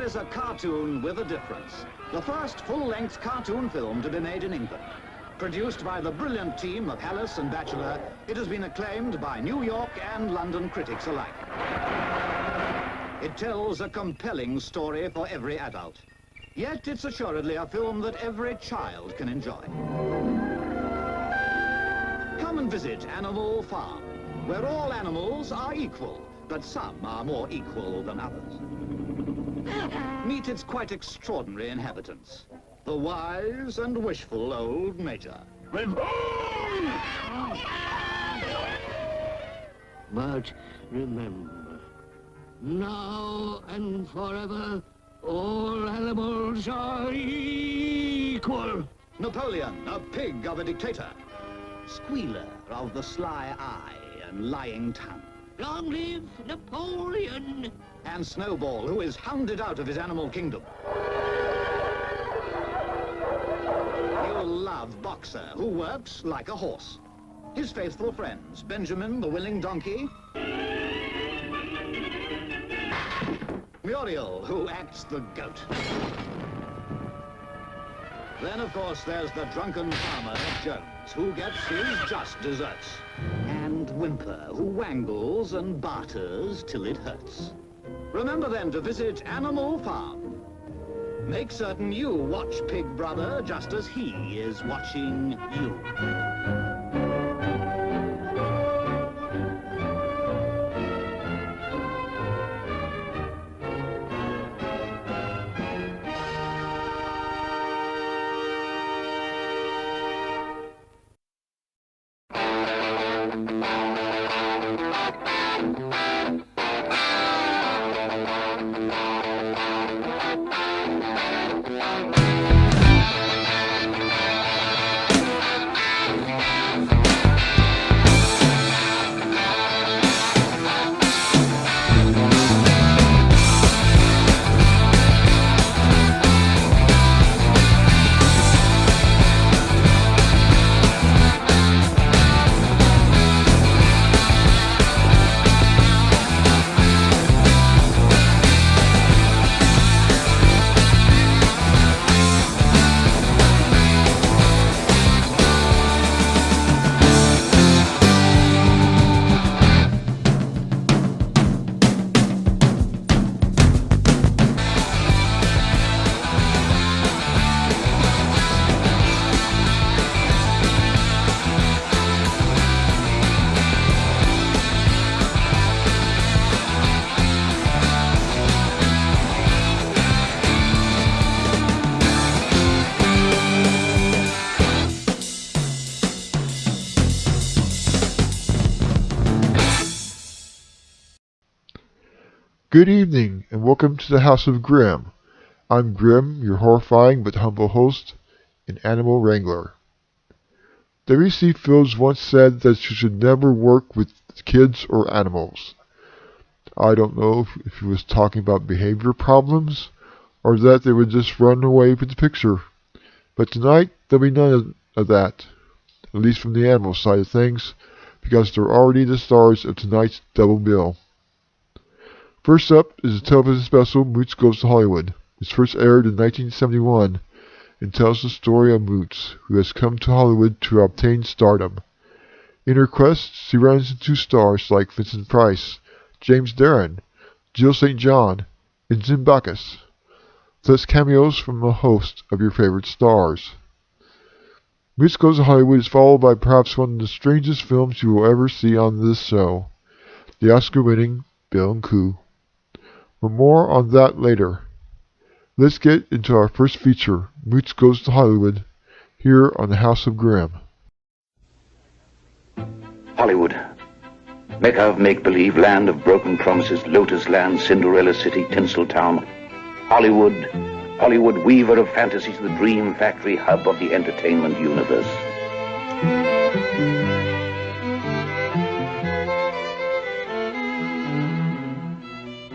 is a cartoon with a difference. The first full-length cartoon film to be made in England. Produced by the brilliant team of Hallis and Batchelor, it has been acclaimed by New York and London critics alike. It tells a compelling story for every adult. Yet it's assuredly a film that every child can enjoy. Come and visit Animal Farm, where all animals are equal, but some are more equal than others. Meet its quite extraordinary inhabitants. The wise and wishful old Major. But remember, now and forever, all animals are equal. Napoleon, a pig of a dictator. Squealer of the sly eye and lying tongue. Long live Napoleon! And Snowball, who is hounded out of his animal kingdom. You'll love Boxer, who works like a horse. His faithful friends, Benjamin the willing donkey. Muriel, who acts the goat. Then, of course, there's the drunken farmer, Jones, who gets his just desserts. And Whimper, who wangles and barters till it hurts. Remember then to visit Animal Farm. Make certain you watch Pig Brother just as he is watching you. Good evening, and welcome to the House of Grym. I'm Grym, your horrifying but humble host and animal wrangler. W.C. Fields once said that you should never work with kids or animals. I don't know if he was talking about behavior problems, or that they would just run away with the picture. But tonight, there'll be none of that, at least from the animal side of things, because they're already the stars of tonight's double bill. First up is the television special Mooch Goes to Hollywood. It first aired in 1971 and tells the story of Mooch, who has come to Hollywood to obtain stardom. In her quest, she runs into stars like Vincent Price, James Darren, Jill St. John, and Jim Backus, plus cameos from a host of your favorite stars. Mooch Goes to Hollywood is followed by perhaps one of the strangest films you will ever see on this show, the Oscar-winning Bill and Coo. But more on that later. Let's get into our first feature, Mooch Goes to Hollywood, here on the House of Grym. Hollywood. Mecca of make-believe, land of broken promises, Lotus Land, Cinderella City, Tinseltown. Hollywood. Hollywood, weaver of fantasies, the dream factory, hub of the entertainment universe.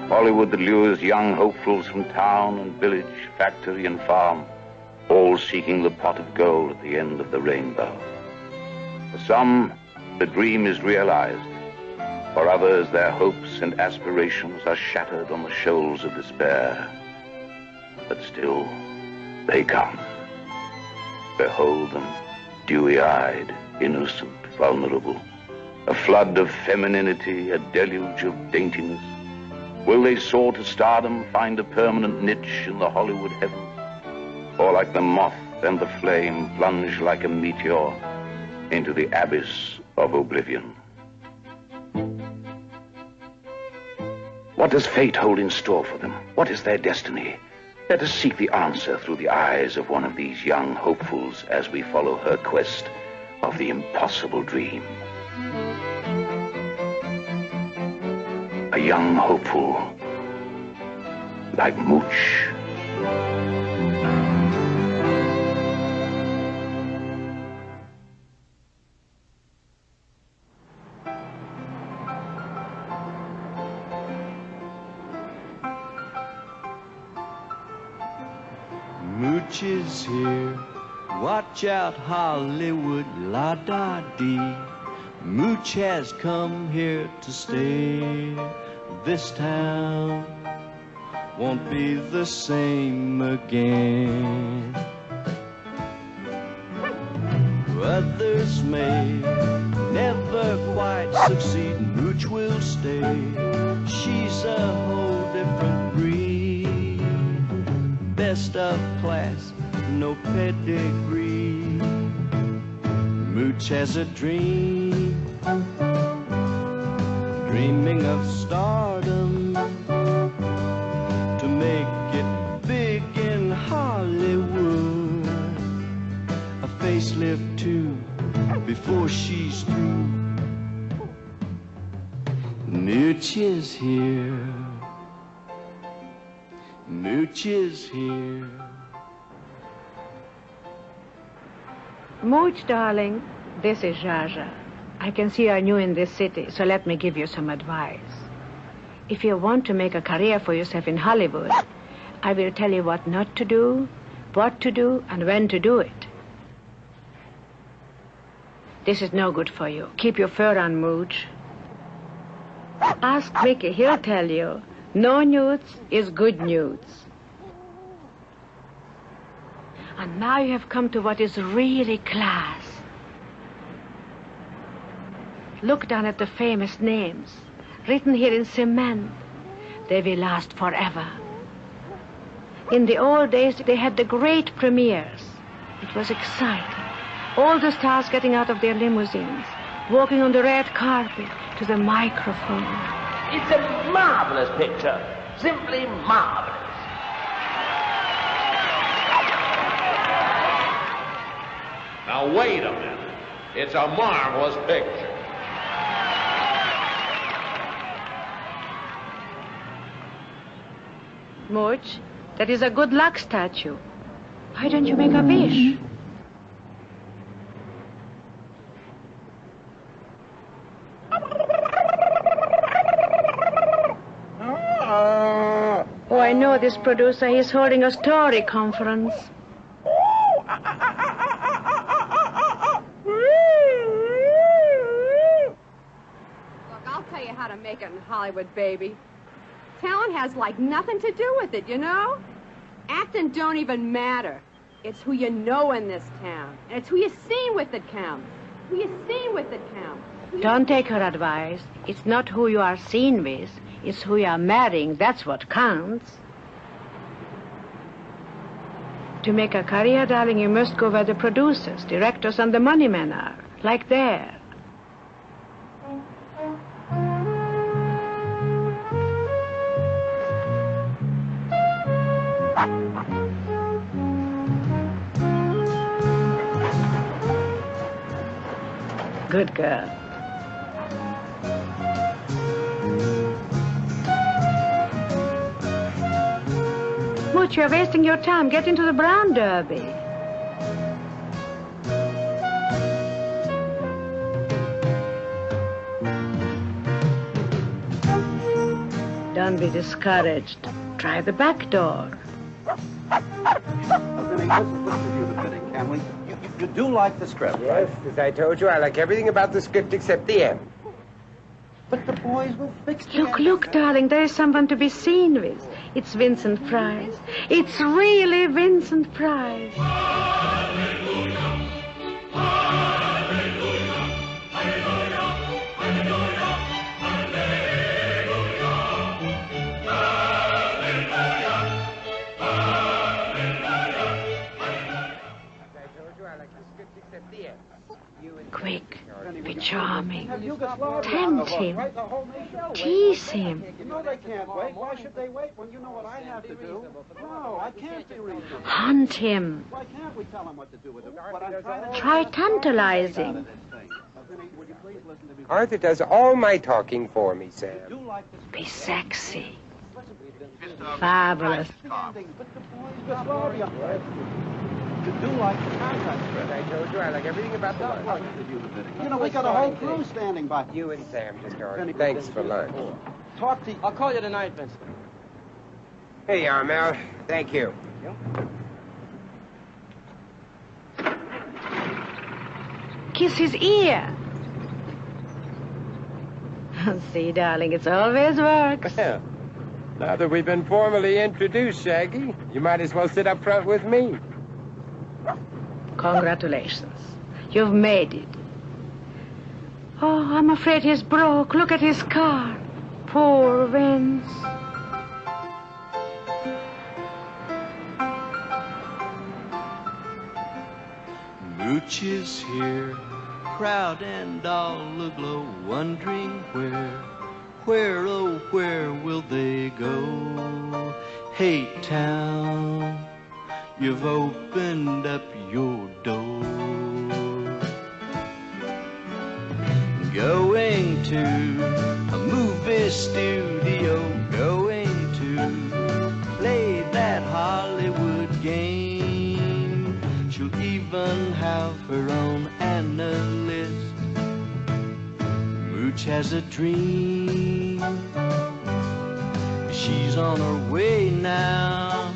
Hollywood that lures young hopefuls from town and village, factory and farm, all seeking the pot of gold at the end of the rainbow. For some, the dream is realized. For others, their hopes and aspirations are shattered on the shoals of despair. but still they come. Behold them, dewy-eyed, innocent, vulnerable, a flood of femininity, a deluge of daintiness. Will they soar to stardom, find a permanent niche in the Hollywood heavens? Or like the moth and the flame, plunge like a meteor into the abyss of oblivion? What does fate hold in store for them? What is their destiny? Let us seek the answer through the eyes of one of these young hopefuls as we follow her quest of the impossible dream. A young hopeful like Mooch. Mooch is here, watch out Hollywood, la-da-dee. Mooch has come here to stay. This town won't be the same again. Others may never quite succeed, Mooch will stay. She's a whole different breed, best of class, no pedigree. Mooch has a dream, dreaming of stardom, to make it big in Hollywood. A facelift too, before she's through. Mooch is here, Mooch is here. Mooch, darling, this is Jaja. I can see you're new in this city, so let me give you some advice. If you want to make a career for yourself in Hollywood, I will tell you what not to do, what to do, and when to do it. This is no good for you. Keep your fur on, Mooch. Ask Mickey, he'll tell you. No nudes is good nudes. And now you have come to what is really class. Look down at the famous names, written here in cement. They will last forever. In the old days, they had the great premieres. It was exciting. All the stars getting out of their limousines, walking on the red carpet to the microphone. It's a marvelous picture, simply marvelous. Now, wait a minute. It's a marvelous picture. Mooch, that is a good luck statue. Why don't you make a wish? Oh, I know this producer. He's holding a story conference. I'll tell you how to make it in Hollywood, baby. Talent has, like, nothing to do with it, you know? Acting don't even matter. It's who you know in this town. And it's who you've seen with that counts. Who you've seen with that counts. Don't take her advice. It's not who you are seen with. It's who you are marrying. That's what counts. To make a career, darling, you must go where the producers, directors, and the money men are. Like there. Good girl. Mooch, you're wasting your time. Get into the brown derby. Don't be discouraged. Try the back door. Can we? You do like the script, right? Yes, as I told you, I like everything about the script except the end. But the boys will fix it. Look, darling, there is someone to be seen with. It's Vincent Price. It's really Vincent Price. Quick, be charming, tempt him, tease him. No, they can't wait. Why should they wait when you know what I have to do? No, I can't be reasonable. Hunt him. Why can't we tell him what to do with him? What I'm trying to Try tantalizing. Arthur does all my talking for me, Sam. Be sexy. Fabulous. You do like the contract. I told you I like everything about the lunch. You know, we got a whole crew standing by. You and Sam, Mr. Arthur. Thanks for lunch. Talk to you. I'll call you tonight, Vincent. Hey, Armel. Thank you. Kiss his ear. See, darling, it's always works. Well, now that we've been formally introduced, Shaggy, you might as well sit up front with me. Congratulations. You've made it. Oh, I'm afraid he's broke. Look at his car. Poor Vince. Mooch is here, proud and all aglow, wondering where, oh, where will they go? Hey, town, you've opened up your door. Going to a movie studio, going to play that Hollywood game. She'll even have her own analyst. Mooch has a dream. She's on her way now.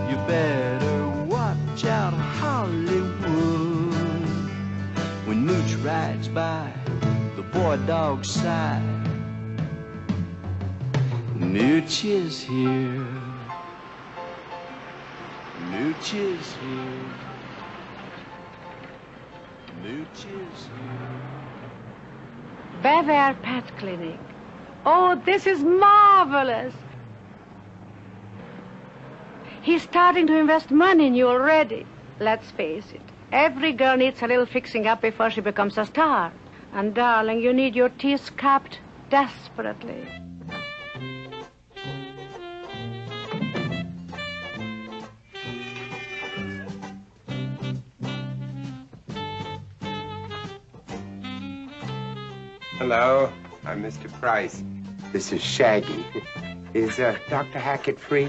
You better watch out, Hollywood. When Mooch rides by the boy dog's side, Mooch is here. Mooch is here. Mooch is here. Bever Pet Clinic. Oh, this is marvelous. He's starting to invest money in you already. Let's face it. Every girl needs a little fixing up before she becomes a star. And, darling, you need your teeth capped desperately. Hello, I'm Mr. Price. This is Shaggy. Is Dr. Hackett free?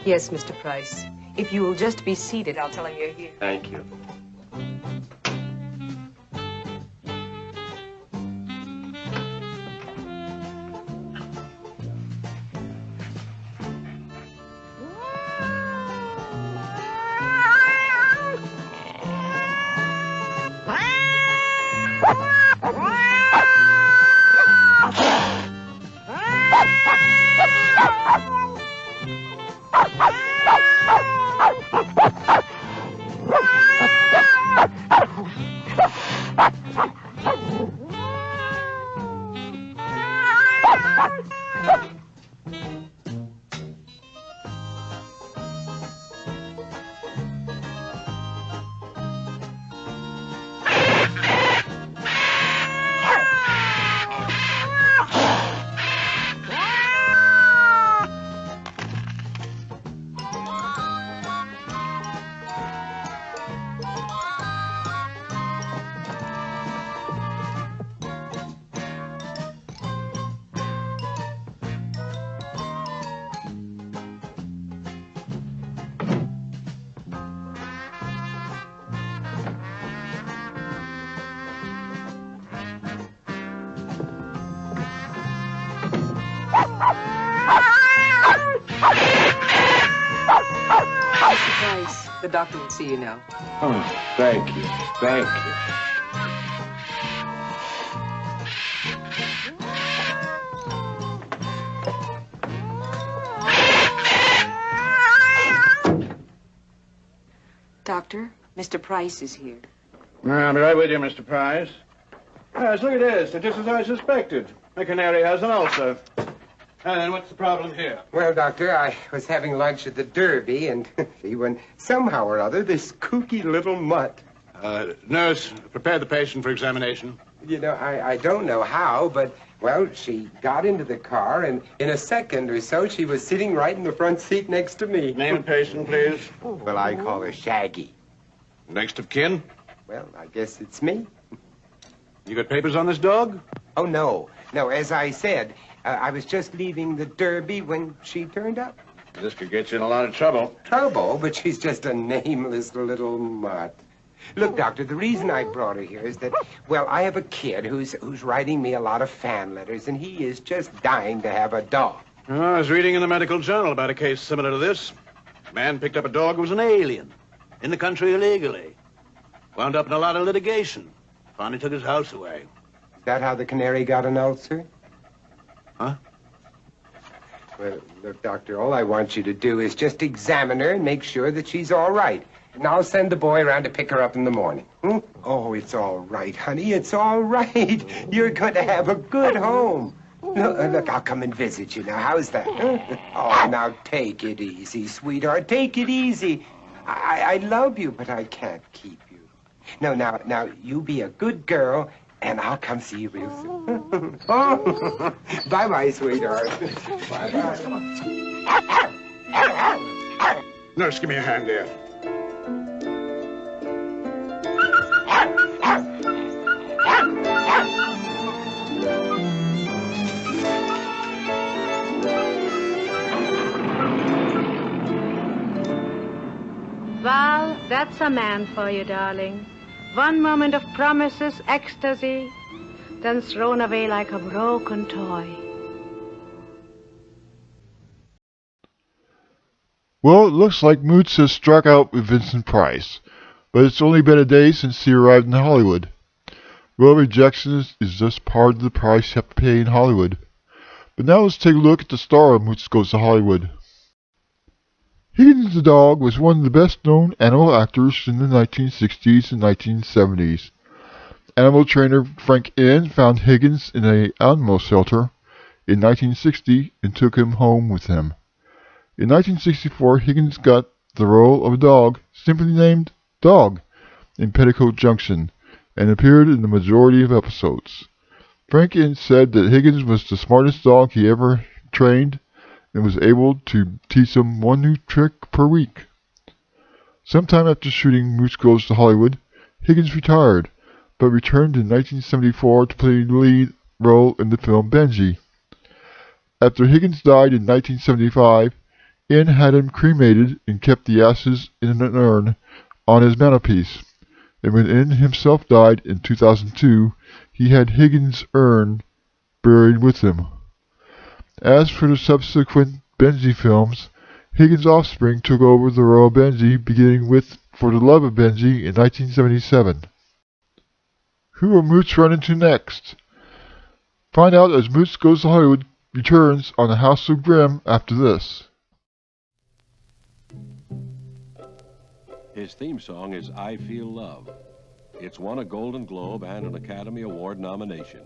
Yes, Mr. Price. If you will just be seated, I'll tell him you're here. Thank you. The doctor will see you now. Oh, thank you. Thank you. Doctor. Mr. Price is here. I'll be right with you, Mr. Price. Yes, look at this. It's just as I suspected. The canary has an ulcer. And then what's the problem here? Well, Doctor, I was having lunch at the Derby, and see, when somehow or other this kooky little mutt... Nurse, prepare the patient for examination. You know, I don't know how, but, well, she got into the car, and in a second or so, she was sitting right in the front seat next to me. Name and patient, please. Well, I call her Shaggy. Next of kin? Well, I guess it's me. You got papers on this dog? Oh, no. No, as I said, I was just leaving the Derby when she turned up. This could get you in a lot of trouble. Trouble? But she's just a nameless little mutt. Look, Doctor, the reason I brought her here is that, well, I have a kid who's writing me a lot of fan letters, and he is just dying to have a dog. Oh, I was reading in the medical journal about a case similar to this. A man picked up a dog who was an alien, in the country illegally. Wound up in a lot of litigation. Finally took his house away. Is that how the canary got an ulcer? Huh? Well, look, Doctor, all I want you to do is just examine her and make sure that she's all right. And I'll send the boy around to pick her up in the morning. Hmm? Oh, it's all right, honey. It's all right. You're going to have a good home. Look, I'll come and visit you now. How's that? Oh, now take it easy, sweetheart. Take it easy. I love you, but I can't keep you. No, now, you be a good girl, and I'll come see you real soon. Oh, bye-bye, sweetheart. Bye-bye. Nurse, give me a hand here. Val, that's a man for you, darling. One moment of promises, ecstasy, then thrown away like a broken toy. Well, it looks like Mooch has struck out with Vincent Price, but it's only been a day since he arrived in Hollywood. Well, rejection is just part of the price you have to pay in Hollywood. But now let's take a look at the star of Mooch Goes to Hollywood. Higgins the Dog was one of the best-known animal actors in the 1960s and 1970s. Animal trainer Frank Inn found Higgins in an animal shelter in 1960 and took him home with him. In 1964, Higgins got the role of a dog, simply named Dog, in Petticoat Junction, and appeared in the majority of episodes. Frank Inn said that Higgins was the smartest dog he ever trained, and was able to teach him one new trick per week. Sometime after shooting Mooch Goes to Hollywood, Higgins retired, but returned in 1974 to play the lead role in the film Benji. After Higgins died in 1975, Inn had him cremated and kept the ashes in an urn on his mantelpiece, and when Inn himself died in 2002, he had Higgins' urn buried with him. As for the subsequent Benji films, Higgins' offspring took over the role of Benji, beginning with For the Love of Benji in 1977. Who will Mooch run into next? Find out as Mooch Goes to Hollywood returns on the House of Grym after this. His theme song is I Feel Love. It's won a Golden Globe and an Academy Award nomination.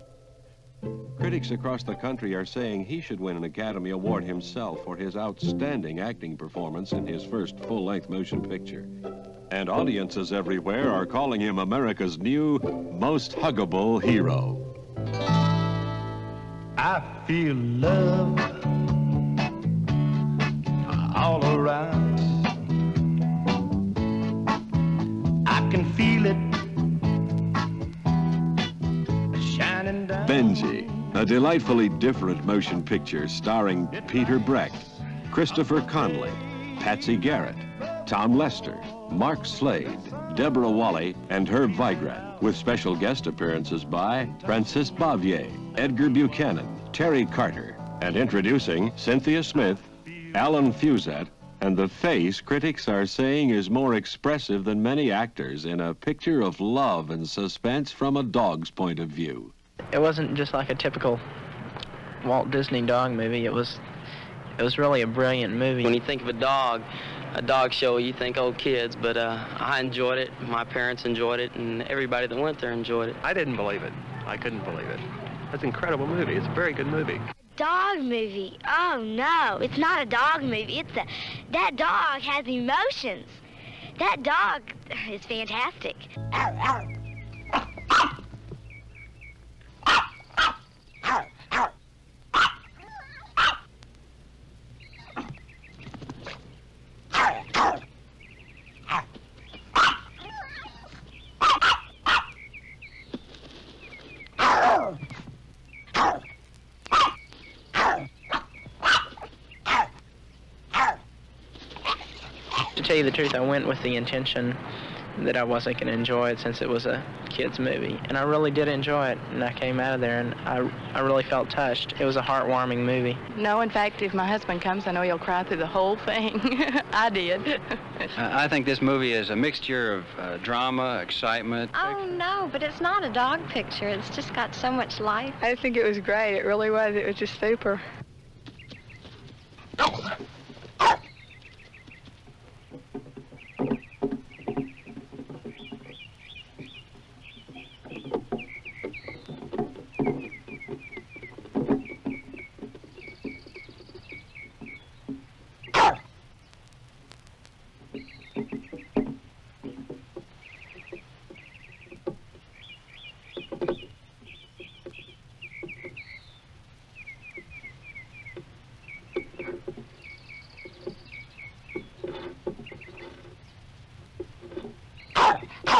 Critics across the country are saying he should win an Academy Award himself for his outstanding acting performance in his first full-length motion picture. And audiences everywhere are calling him America's new, most huggable hero. I feel love all around. I can feel it shining down. Benji, a delightfully different motion picture starring Peter Brecht, Christopher Conley, Patsy Garrett, Tom Lester, Mark Slade, Deborah Walley, and Herb Vigran, with special guest appearances by Francis Bavier, Edgar Buchanan, Terry Carter, and introducing Cynthia Smith, Alan Fusette, and the face critics are saying is more expressive than many actors in a picture of love and suspense from a dog's point of view. It wasn't just like a typical Walt Disney dog movie. It was really a brilliant movie. When you think of a dog, a dog show, you think old kids, but I enjoyed it. My parents enjoyed it, and everybody that went there enjoyed it. I didn't believe it. I couldn't believe it. That's an incredible movie. It's a very good movie. Dog movie? Oh no, it's not a dog movie. That dog has emotions. That dog is fantastic. To tell you the truth, I went with the intention that I wasn't going to enjoy it since it was a kid's movie. And I really did enjoy it, and I came out of there, and I really felt touched. It was a heartwarming movie. No, in fact, if my husband comes, I know he'll cry through the whole thing. I did. I think this movie is a mixture of drama, excitement. Oh, no, but it's not a dog picture. It's just got so much life. I think it was great. It really was. It was just super.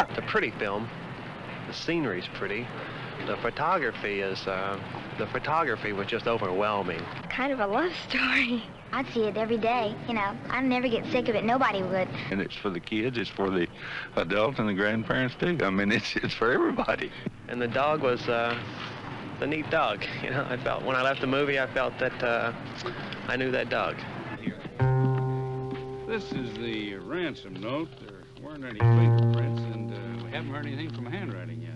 It's a pretty film. The scenery's pretty. The photography was just overwhelming. Kind of a love story. I'd see it every day. You know, I'd never get sick of it. Nobody would. And it's for the kids, it's for the adults and the grandparents too. I mean, it's for everybody. And the dog was a neat dog. You know, I felt when I left the movie, I felt that I knew that dog. This is the ransom note. There weren't any fingerprints, and we haven't heard anything from handwriting yet.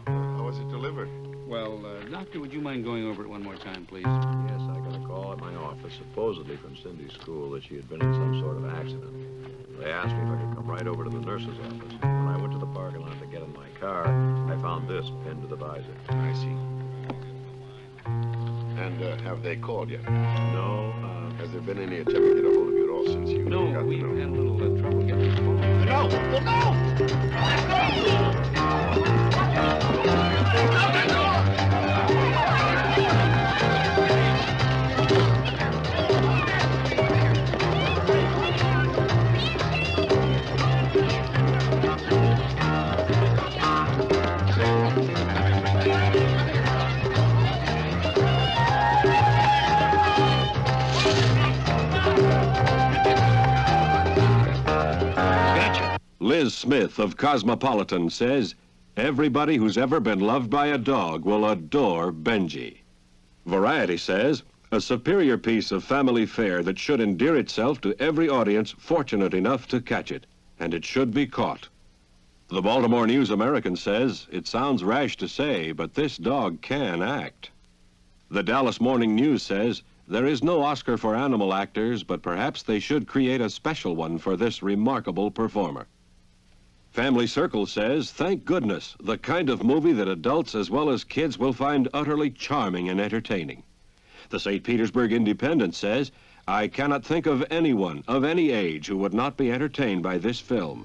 How was it delivered? Well, Doctor, would you mind going over it one more time, please? Yes, I got a call at my office, supposedly from Cindy's school, that she had been in some sort of accident. They asked me if I could come right over to the nurse's office. When I went to the parking lot to get in my car, I found this pinned to the visor. I see. And have they called yet? No. Has there been any attempt to get a hold of you at all since you No, got we've the note? had a little trouble getting the phone. No! Liz Smith of Cosmopolitan says, everybody who's ever been loved by a dog will adore Benji. Variety says, a superior piece of family fare that should endear itself to every audience fortunate enough to catch it, and it should be caught. The Baltimore News American says, it sounds rash to say, but this dog can act. The Dallas Morning News says, there is no Oscar for animal actors, but perhaps they should create a special one for this remarkable performer. Family Circle says, thank goodness, the kind of movie that adults as well as kids will find utterly charming and entertaining. The St. Petersburg Independent says, I cannot think of anyone of any age who would not be entertained by this film.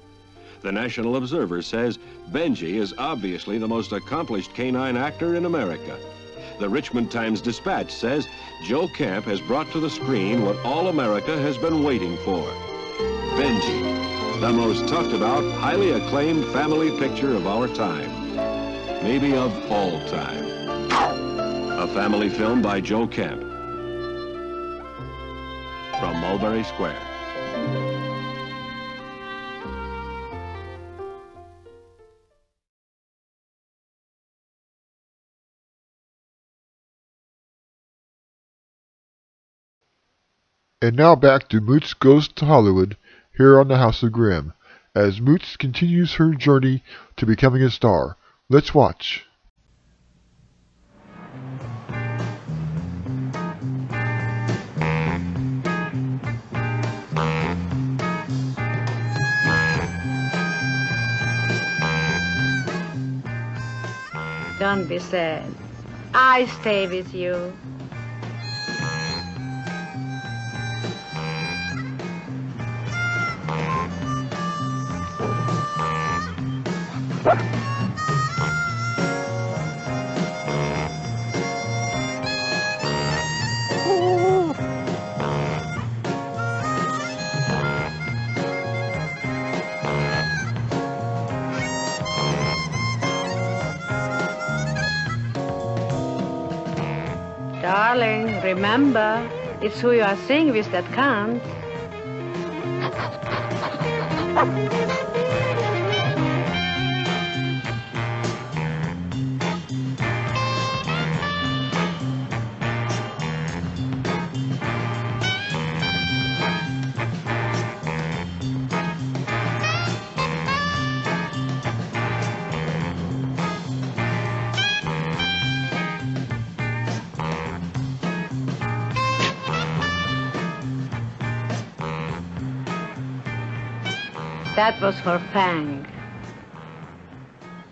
The National Observer says, Benji is obviously the most accomplished canine actor in America. The Richmond Times-Dispatch says, Joe Camp has brought to the screen what all America has been waiting for. Benji. The most talked about, highly acclaimed family picture of our time. Maybe of all time. A family film by Joe Camp. From Mulberry Square. And now back to Mooch Goes to Hollywood, here on the House of Grym, as Mooch continues her journey to becoming a star. Let's watch. don't be sad. I stay with you. Darling, remember, it's who you are seeing with that count. That was for Fang.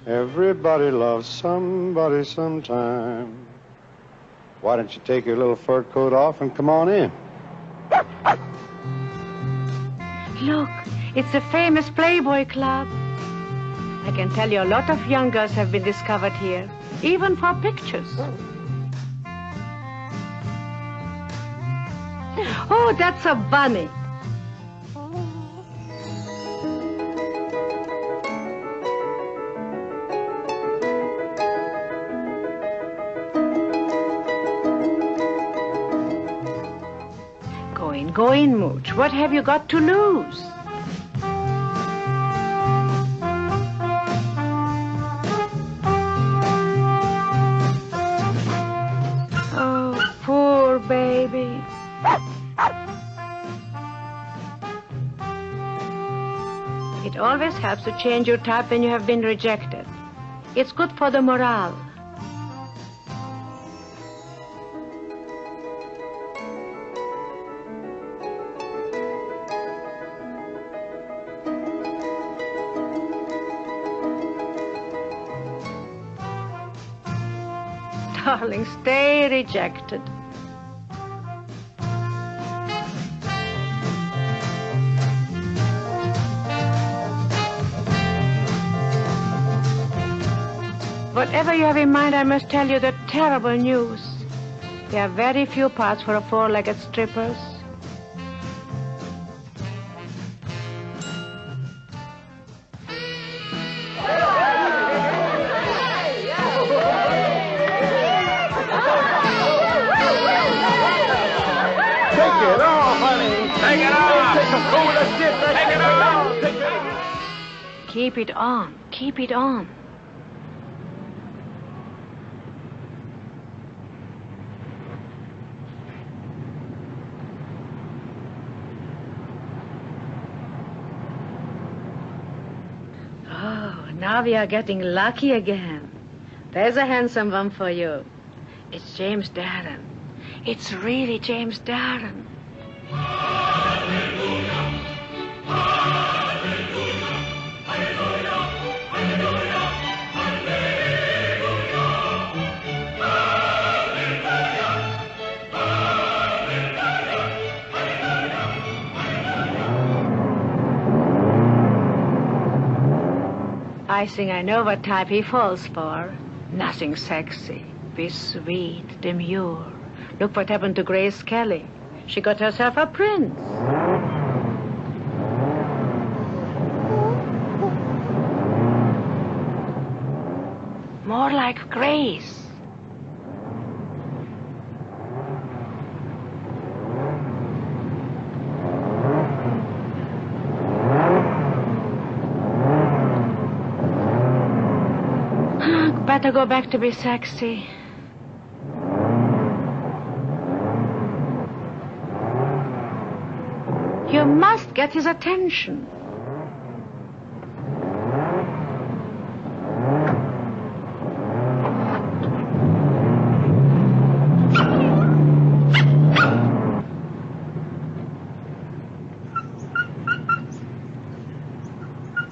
Everybody loves somebody sometime. Why don't you take your little fur coat off and come on in? Look, it's a famous Playboy club. I can tell you a lot of young girls have been discovered here, even for pictures. Oh, that's a bunny. Go in, Mooch. What have you got to lose? Oh, poor baby. It always helps to change your type when you have been rejected. It's good for the morale. Darling, stay rejected. Whatever you have in mind, I must tell you the terrible news. There are very few parts for a four-legged strippers. Keep it on. Keep it on. Oh, now we are getting lucky again. There's a handsome one for you. It's James Darren. It's really James Darren. I think I know what type he falls for. Nothing sexy. Be sweet, demure. Look what happened to Grace Kelly. She got herself a prince. More like Grace. Better go back to be sexy. You must get his attention.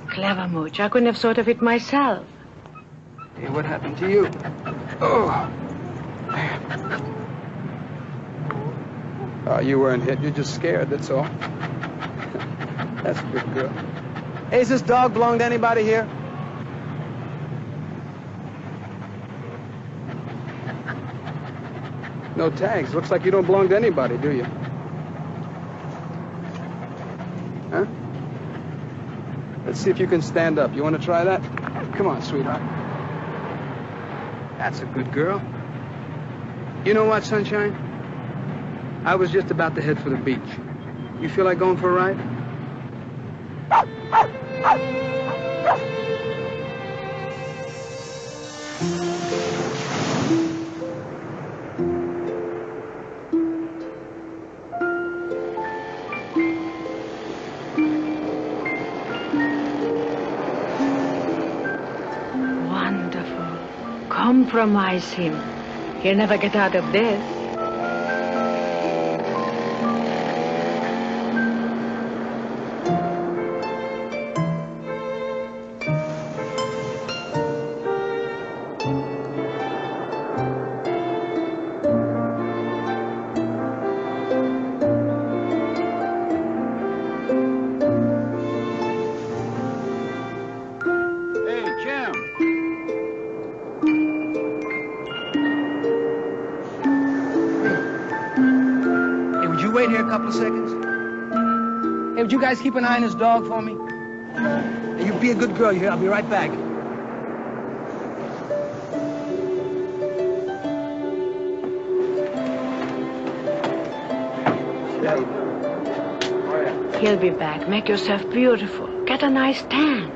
Clever, Mooch. I couldn't have thought of it myself. Hey, what happened to you? Oh. Oh, you weren't hit. You're just scared, that's all. That's a good girl. Hey, does this dog belong to anybody here? No tags. Looks like you don't belong to anybody, do you? Huh? Let's see if you can stand up. You want to try that? Come on, sweetheart. That's a good girl. You know what, Sunshine? I was just about to head for the beach. You feel like going for a ride? Wonderful. Compromise him. He'll never get out of this. Would you guys keep an eye on this dog for me? Hey, you be a good girl, you hear? I'll be right back. He'll be back. Make yourself beautiful. Get a nice tan.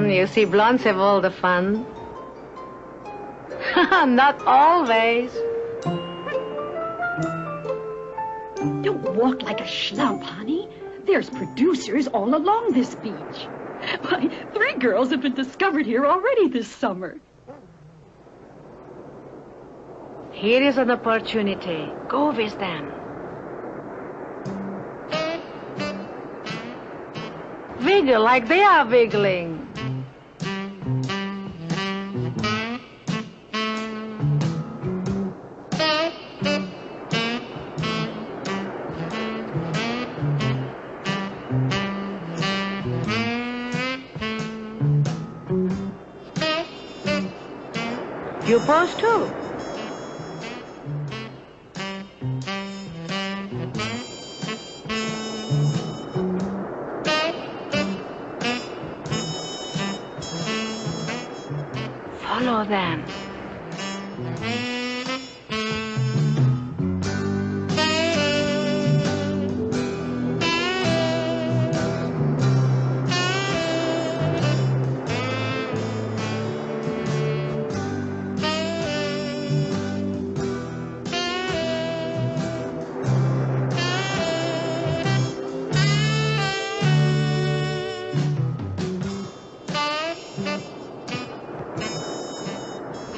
You see, blondes have all the fun. Not always. Don't walk like a schlump, honey. There's producers all along this beach. Why, 3 girls have been discovered here already this summer. Here is an opportunity. Go with them. Wiggle like they are wiggling. You pose too. Follow them.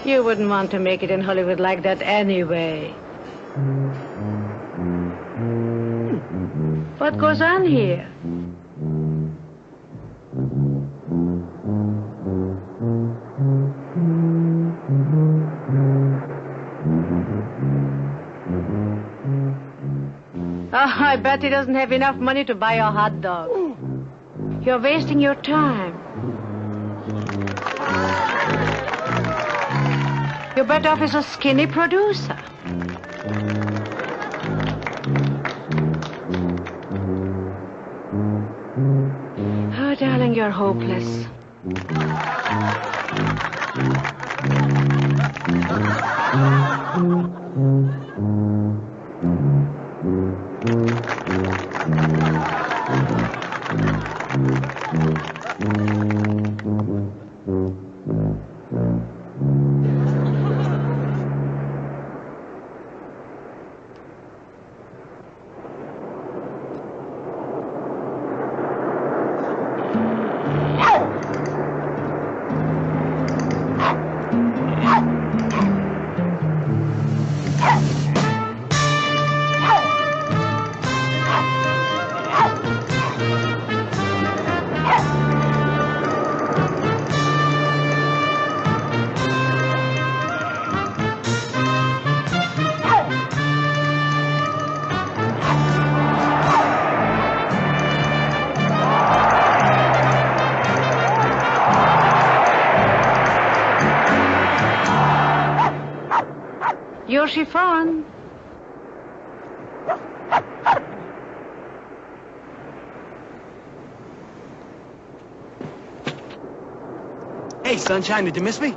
You wouldn't want to make it in Hollywood like that anyway. What goes on here? Oh, I bet he doesn't have enough money to buy a hot dog. You're wasting your time. You're better off as a skinny producer. Oh, darling, you're hopeless. Your chiffon. Hey, Sunshine, did you miss me?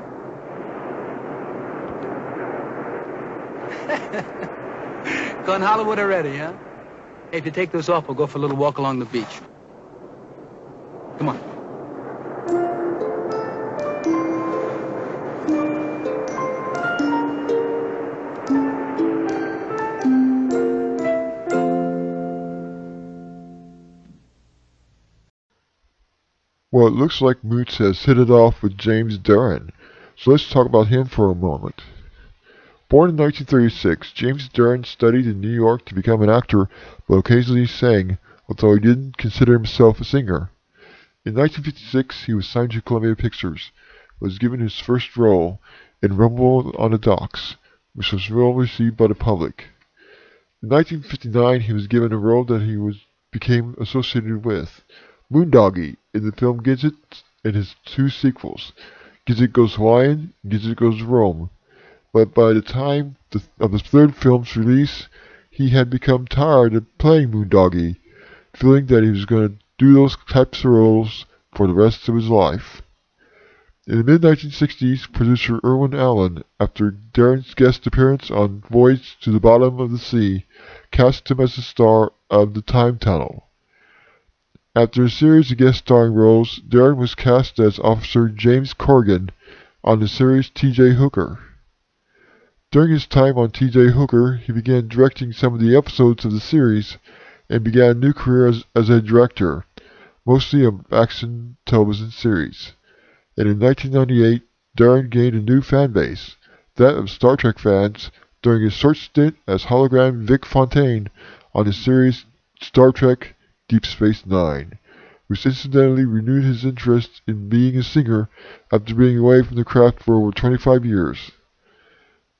Gone Hollywood already, huh? Hey, if you take those off, we'll go for a little walk along the beach. Come on. Well, it looks like Mooch has hit it off with James Darren, so let's talk about him for a moment. Born in 1936, James Darren studied in New York to become an actor, but occasionally sang, although he didn't consider himself a singer. In 1956, he was signed to Columbia Pictures, was given his first role in Rumble on the Docks, which was well received by the public. In 1959, he was given a role that he became associated with, Moondoggie, in the film Gidget and his two sequels, Gidget Goes Hawaiian and Gidget Goes Rome. But by the time of the third film's release, he had become tired of playing Moondoggie, feeling that he was going to do those types of roles for the rest of his life. In the mid-1960s, producer Irwin Allen, after Darren's guest appearance on Voyage to the Bottom of the Sea, cast him as the star of The Time Tunnel. After a series of guest starring roles, Darren was cast as Officer James Corrigan on the series T.J. Hooker. During his time on T.J. Hooker, he began directing some of the episodes of the series and began a new career as a director, mostly of action television series. And in 1998, Darren gained a new fan base, that of Star Trek fans, during his short stint as hologram Vic Fontaine on the series Star Trek Deep Space Nine, which incidentally renewed his interest in being a singer after being away from the craft for over 25 years.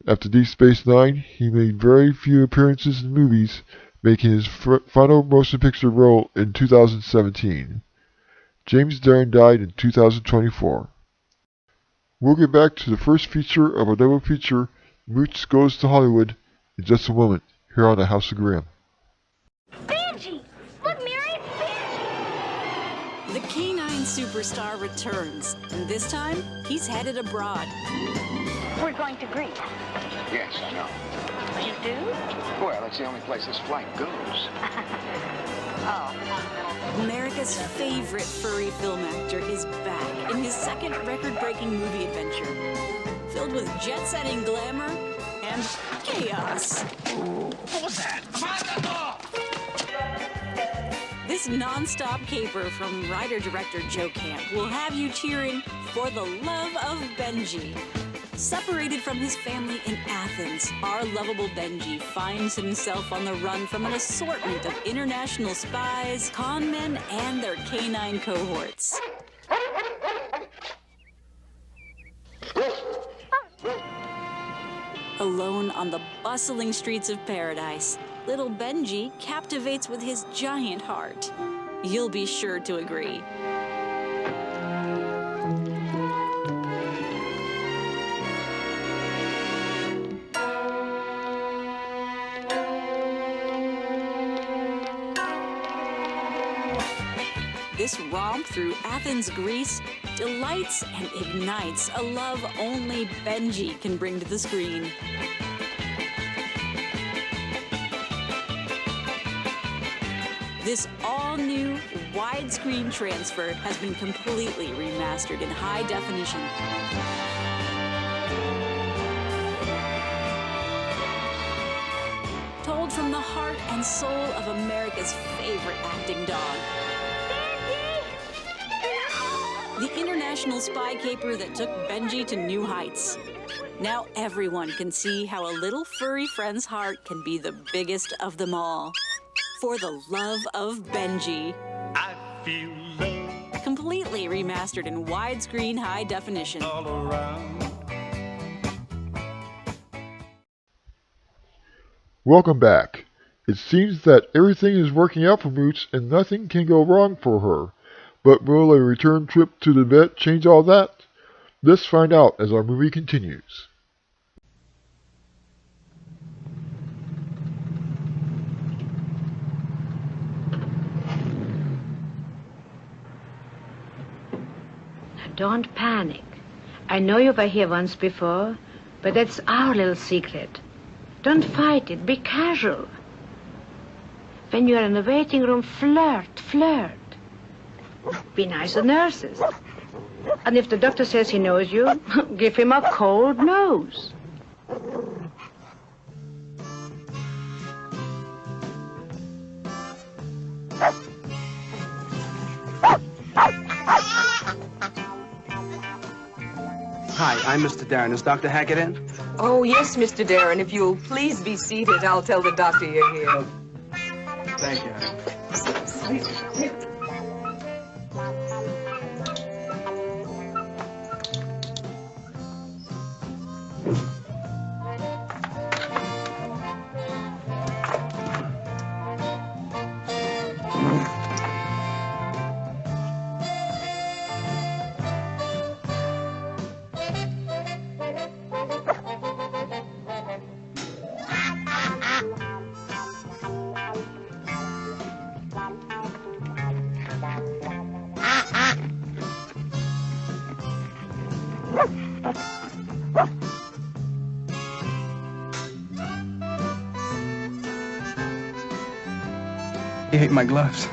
After Deep Space Nine, he made very few appearances in movies, making his final motion picture role in 2017. James Darren died in 2024. We'll get back to the first feature of our double feature, Mooch Goes to Hollywood, in just a moment, here on the House of Grym. Benji! Look, Mary, Benji! The canine superstar returns, and this time, he's headed abroad. We're going to Greece. Yes, I know. You do? Well, it's the only place this flight goes. Oh. America's favorite furry film actor is back in his second record-breaking movie adventure, filled with jet-setting glamour and chaos. What was that? This non-stop caper from writer-director Joe Camp will have you cheering for the love of Benji. Separated from his family in Athens, our lovable Benji finds himself on the run from an assortment of international spies, con men, and their canine cohorts. Alone on the bustling streets of paradise, little Benji captivates with his giant heart. You'll be sure to agree. This romp through Athens, Greece, delights and ignites a love only Benji can bring to the screen. This all-new widescreen transfer has been completely remastered in high definition. Told from the heart and soul of America's favorite acting dog. The international spy caper that took Benji to new heights. Now everyone can see how a little furry friend's heart can be the biggest of them all. For the love of Benji. I feel love Completely remastered in widescreen high definition. all around. Welcome back. It seems that everything is working out for Mooch and nothing can go wrong for her. But will a return trip to the vet change all that? Let's find out as our movie continues. Don't panic. I know you were here once before, but that's our little secret. Don't fight it. Be casual. When you're in the waiting room, flirt. Be nice to nurses. And if the doctor says he knows you, give him a cold nose. Hi, I'm Mr. Darren. Is Dr. Hackett in? Oh, yes, Mr. Darren. If you'll please be seated, I'll tell the doctor you're here. Thank you, honey. You hate my gloves.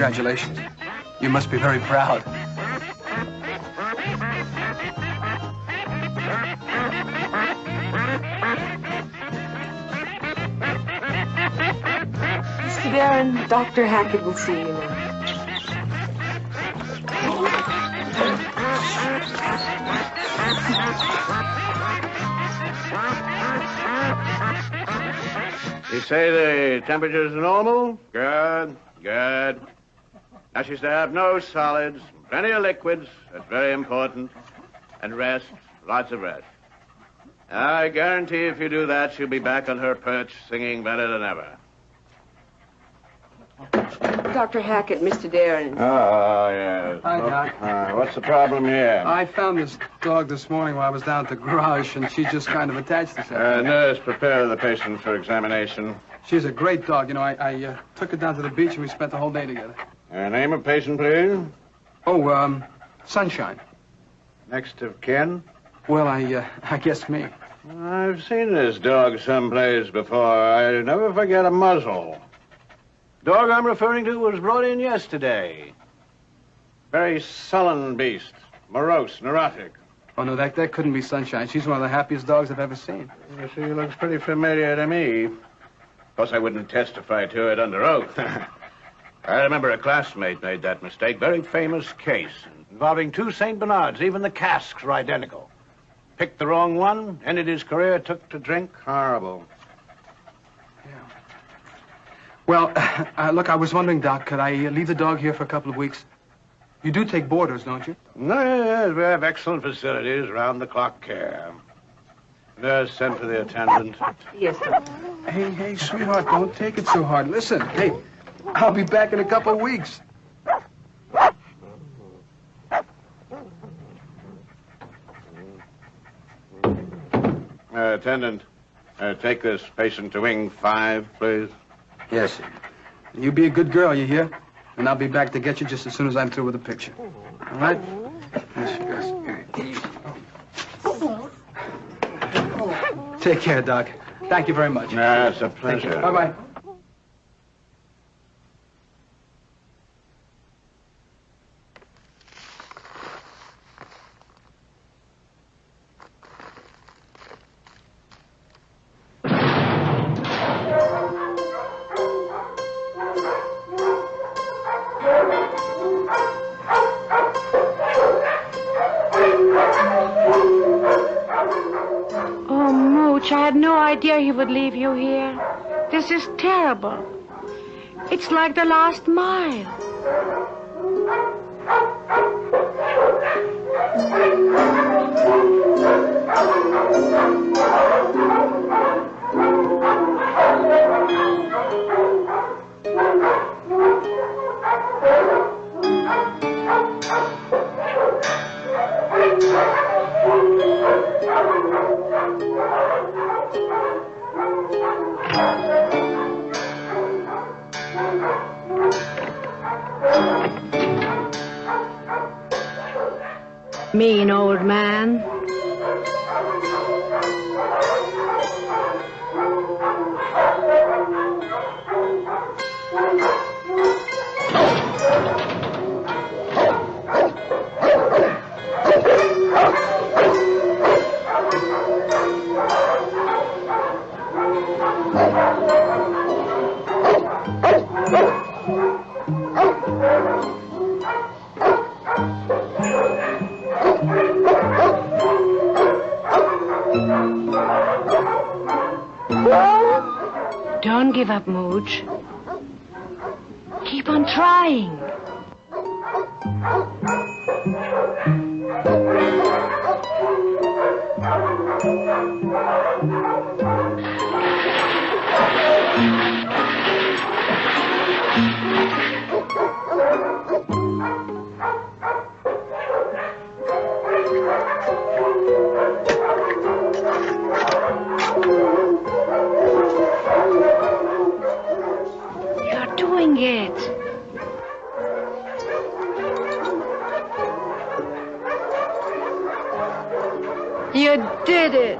Congratulations. You must be very proud. Mr. Darren, Dr. Hackett will see you now. You say the temperature's normal? Good, good. Now she's to have no solids, Plenty of liquids. That's very important. And rest. Lots of rest. I guarantee if you do that, she'll be back on her perch singing better than ever. Dr. Hackett, Mr. Darren. Oh, yes. Hi, Doc. What's the problem here? I found this dog this morning while I was down at the garage, and she just kind of attached herself. Nurse, prepare the patient for examination. She's a great dog. You know, I took her down to the beach, and we spent the whole day together. Name of patient, please. Oh, Sunshine. Next of kin? Well, I guess me. I've seen this dog someplace before. I never forget a muzzle. Dog I'm referring to was brought in yesterday. Very sullen beast. Morose, neurotic. Oh, no, that couldn't be Sunshine. She's one of the happiest dogs I've ever seen. She looks pretty familiar to me. Of course, I wouldn't testify to it under oath. I remember a classmate made that mistake. Very famous case involving two St. Bernards. Even the casks were identical. Picked the wrong one, ended his career, took to drink. Horrible. Well, look, I was wondering, Doc, could I leave the dog here for a couple of weeks? You do take boarders, don't you? No, yes, we have excellent facilities, round-the-clock care. Nurse, send for the attendant. Yes, doctor. Hey, sweetheart, don't take it so hard. Listen, hey, I'll be back in a couple of weeks. Attendant, take this patient to wing 5, please. Yes, sir. You be a good girl, you hear? And I'll be back to get you just as soon as I'm through with the picture. All right? Yes, Take care, Doc. Thank you very much. It's a pleasure. Bye-bye. I had no idea he would leave you here. This is terrible. It's like the last mile. Mean old man. Don't give up, Mooch. Keep on trying. You did it.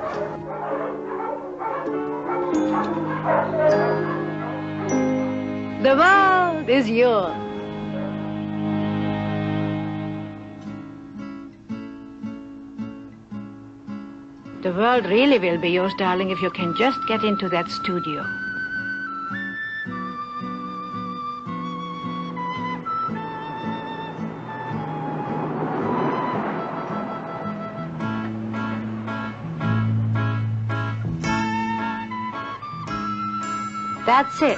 The world is yours. The world really will be yours, darling, if you can just get into that studio. That's it.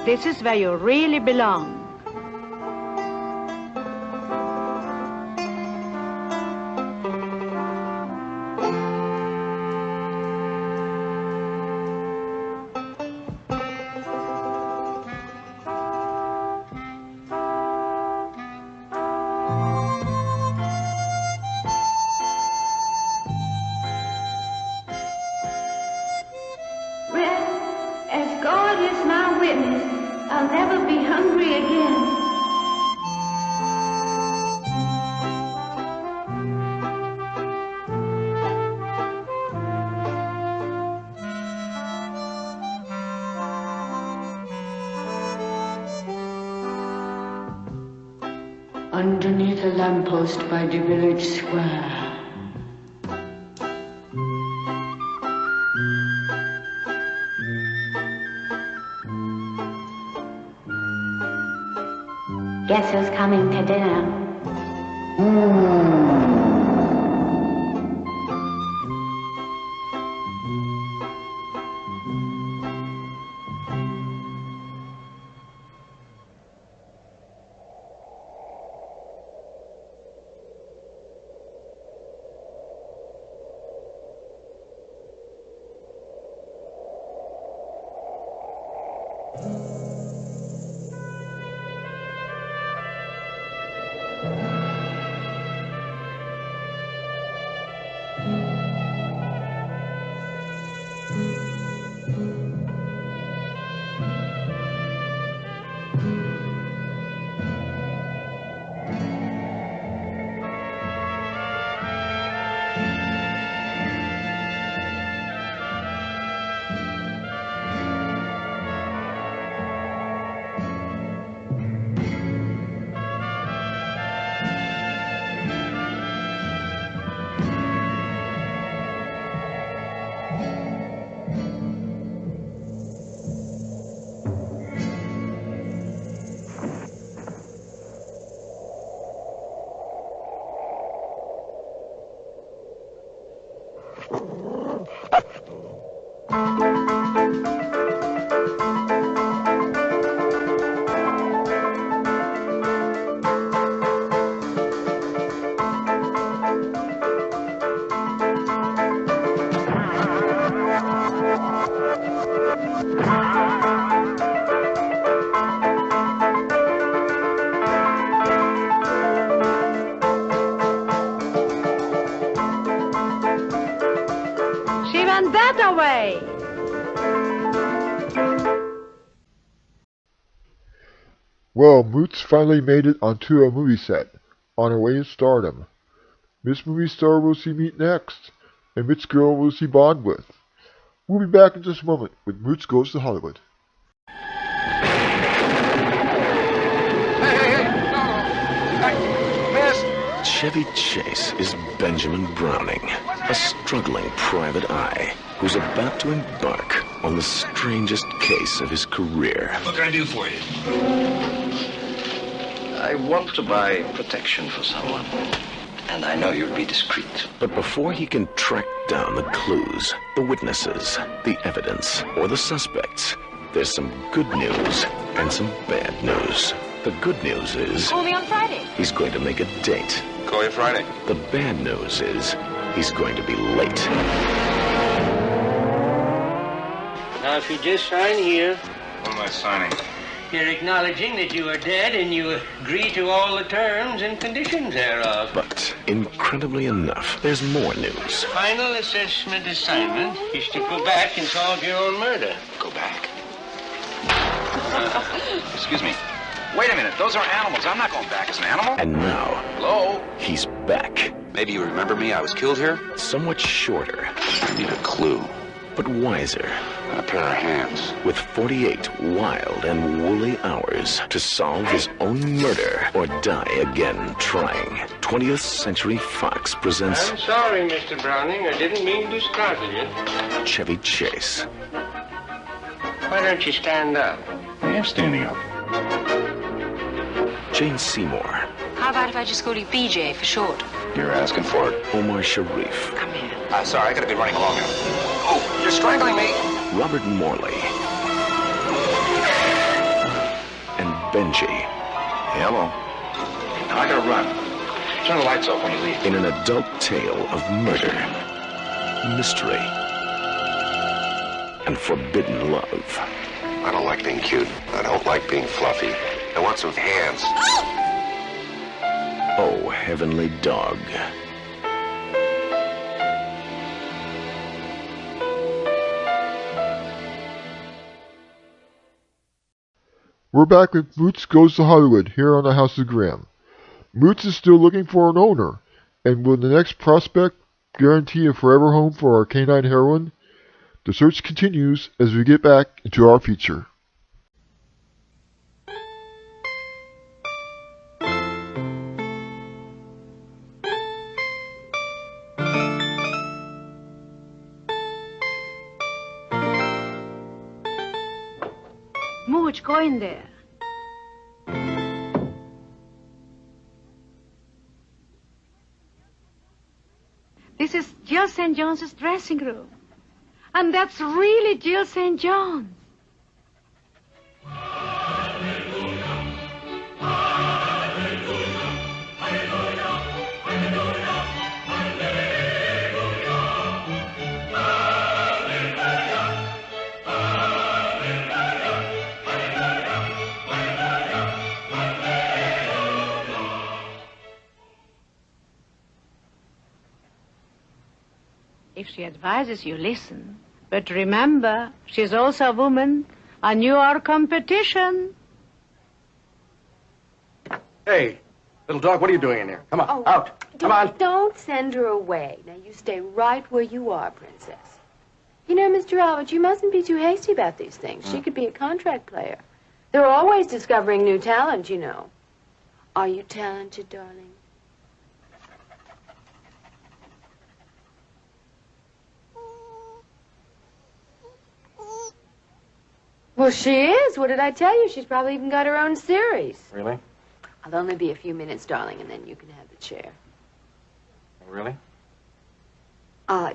This is where you really belong. Underneath a lamppost by the village square. Guess who's coming to dinner? Away. Well, Mooch finally made it onto a movie set, on her way to stardom. Miss Movie Star will she meet next, and which girl will she bond with? We'll be back in just a moment with Mooch Goes to Hollywood. Chevy Chase is Benjamin Browning, a struggling private eye who's about to embark on the strangest case of his career. What can I do for you? I want to buy protection for someone, and I know you'll be discreet. But before he can track down the clues, the witnesses, the evidence, or the suspects, there's some good news and some bad news. The good news is... Call me on Friday. He's going to make a date. Call you Friday. The bad news is he's going to be late. Now, if you just sign here... What am I signing? You're acknowledging that you are dead and you agree to all the terms and conditions thereof. But, incredibly enough, there's more news. Final assessment assignment is to go back and solve your own murder. Go back. Excuse me. Wait a minute. Those are animals. I'm not going back as an animal. And now... Hello? He's back. Maybe you remember me. I was killed here. Somewhat shorter. I need a clue. But wiser. And a pair of hands. With 48 wild and woolly hours to solve his own murder or die again trying. 20th Century Fox presents... I'm sorry, Mr. Browning. I didn't mean to startle you. Chevy Chase. Why don't you stand up? I am standing up. Jane Seymour. How about if I just call you BJ for short? You're asking for it. Omar Sharif. Come here. Sorry, I gotta be running along now. Oh, you're strangling me. Robert Morley. Benji. Hello. Now I gotta run. Turn the lights off when you leave. In an adult tale of murder, mystery, and forbidden love. I don't like being cute. I don't like being fluffy. I want some hands. Oh, Heavenly Dog. We're back with Mooch Goes to Hollywood here on the House of Grym. Mooch is still looking for an owner, and will the next prospect guarantee a forever home for our canine heroine? The search continues as we get back into our feature. Mooch, go in there. This is Jill St. John's dressing room. And that's really Jill St. John's. If she advises you, listen. But remember, she's also a woman, and you are competition. Hey, little dog, what are you doing in here? Come on, out. Come on. Don't send her away. Now, you stay right where you are, Princess. You know, Mr. Albert, you mustn't be too hasty about these things. She could be a contract player. They're always discovering new talent, you know. Are you talented, darling? Well, she is. What did I tell you? She's probably even got her own series. Really? I'll only be a few minutes, darling, and then you can have the chair. Really?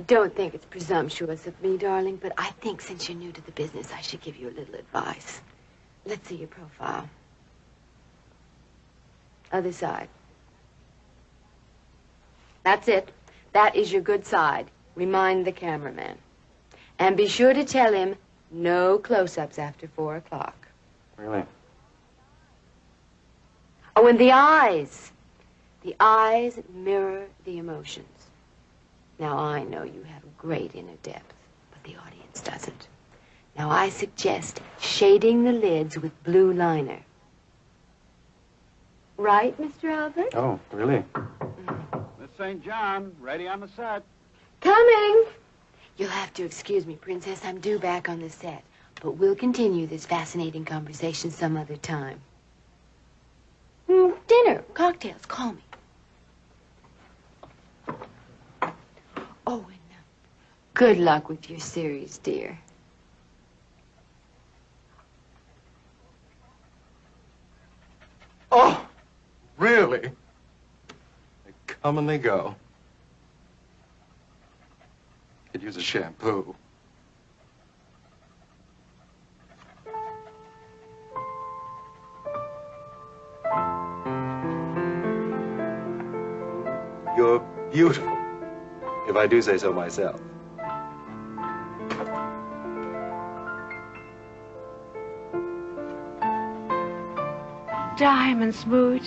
Don't think it's presumptuous of me, darling, but I think since you're new to the business, I should give you a little advice. Let's see your profile. Other side. That's it. That is your good side. Remind the cameraman. And be sure to tell him no close-ups after 4 o'clock. Really? Oh, and the eyes. The eyes mirror the emotions. Now, I know you have great inner depth, but the audience doesn't. Now, I suggest shading the lids with blue liner. Right, Mr. Albert? Oh, really? Miss St. John, ready on the set. Coming! You'll have to excuse me, Princess. I'm due back on the set. But we'll continue this fascinating conversation some other time. Dinner, cocktails, call me. Oh, and good luck with your series, dear. Oh, really? They come and they go. Could use a shampoo. You're beautiful, if I do say so myself. Diamonds, Mooch.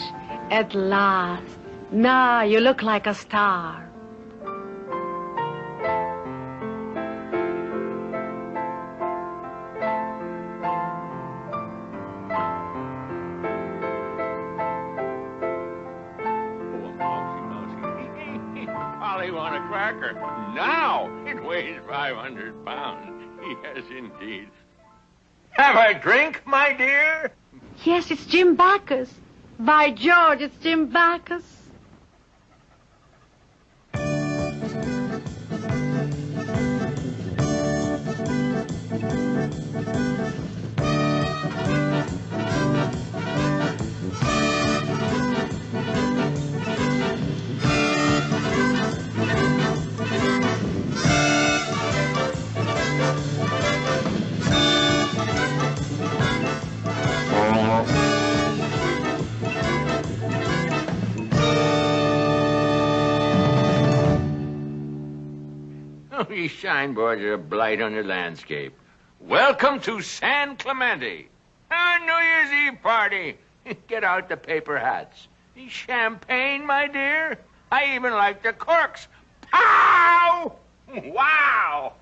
At last. Now you look like a star. Want a cracker? Now it weighs 500 pounds. Yes, indeed. Have a drink, my dear? Yes, it's Jim Backus. By George, it's Jim Backus. These signboards are a blight on the landscape. Welcome to San Clemente. A New Year's Eve party. Get out the paper hats. Champagne, my dear. I even like the corks. Pow! Wow!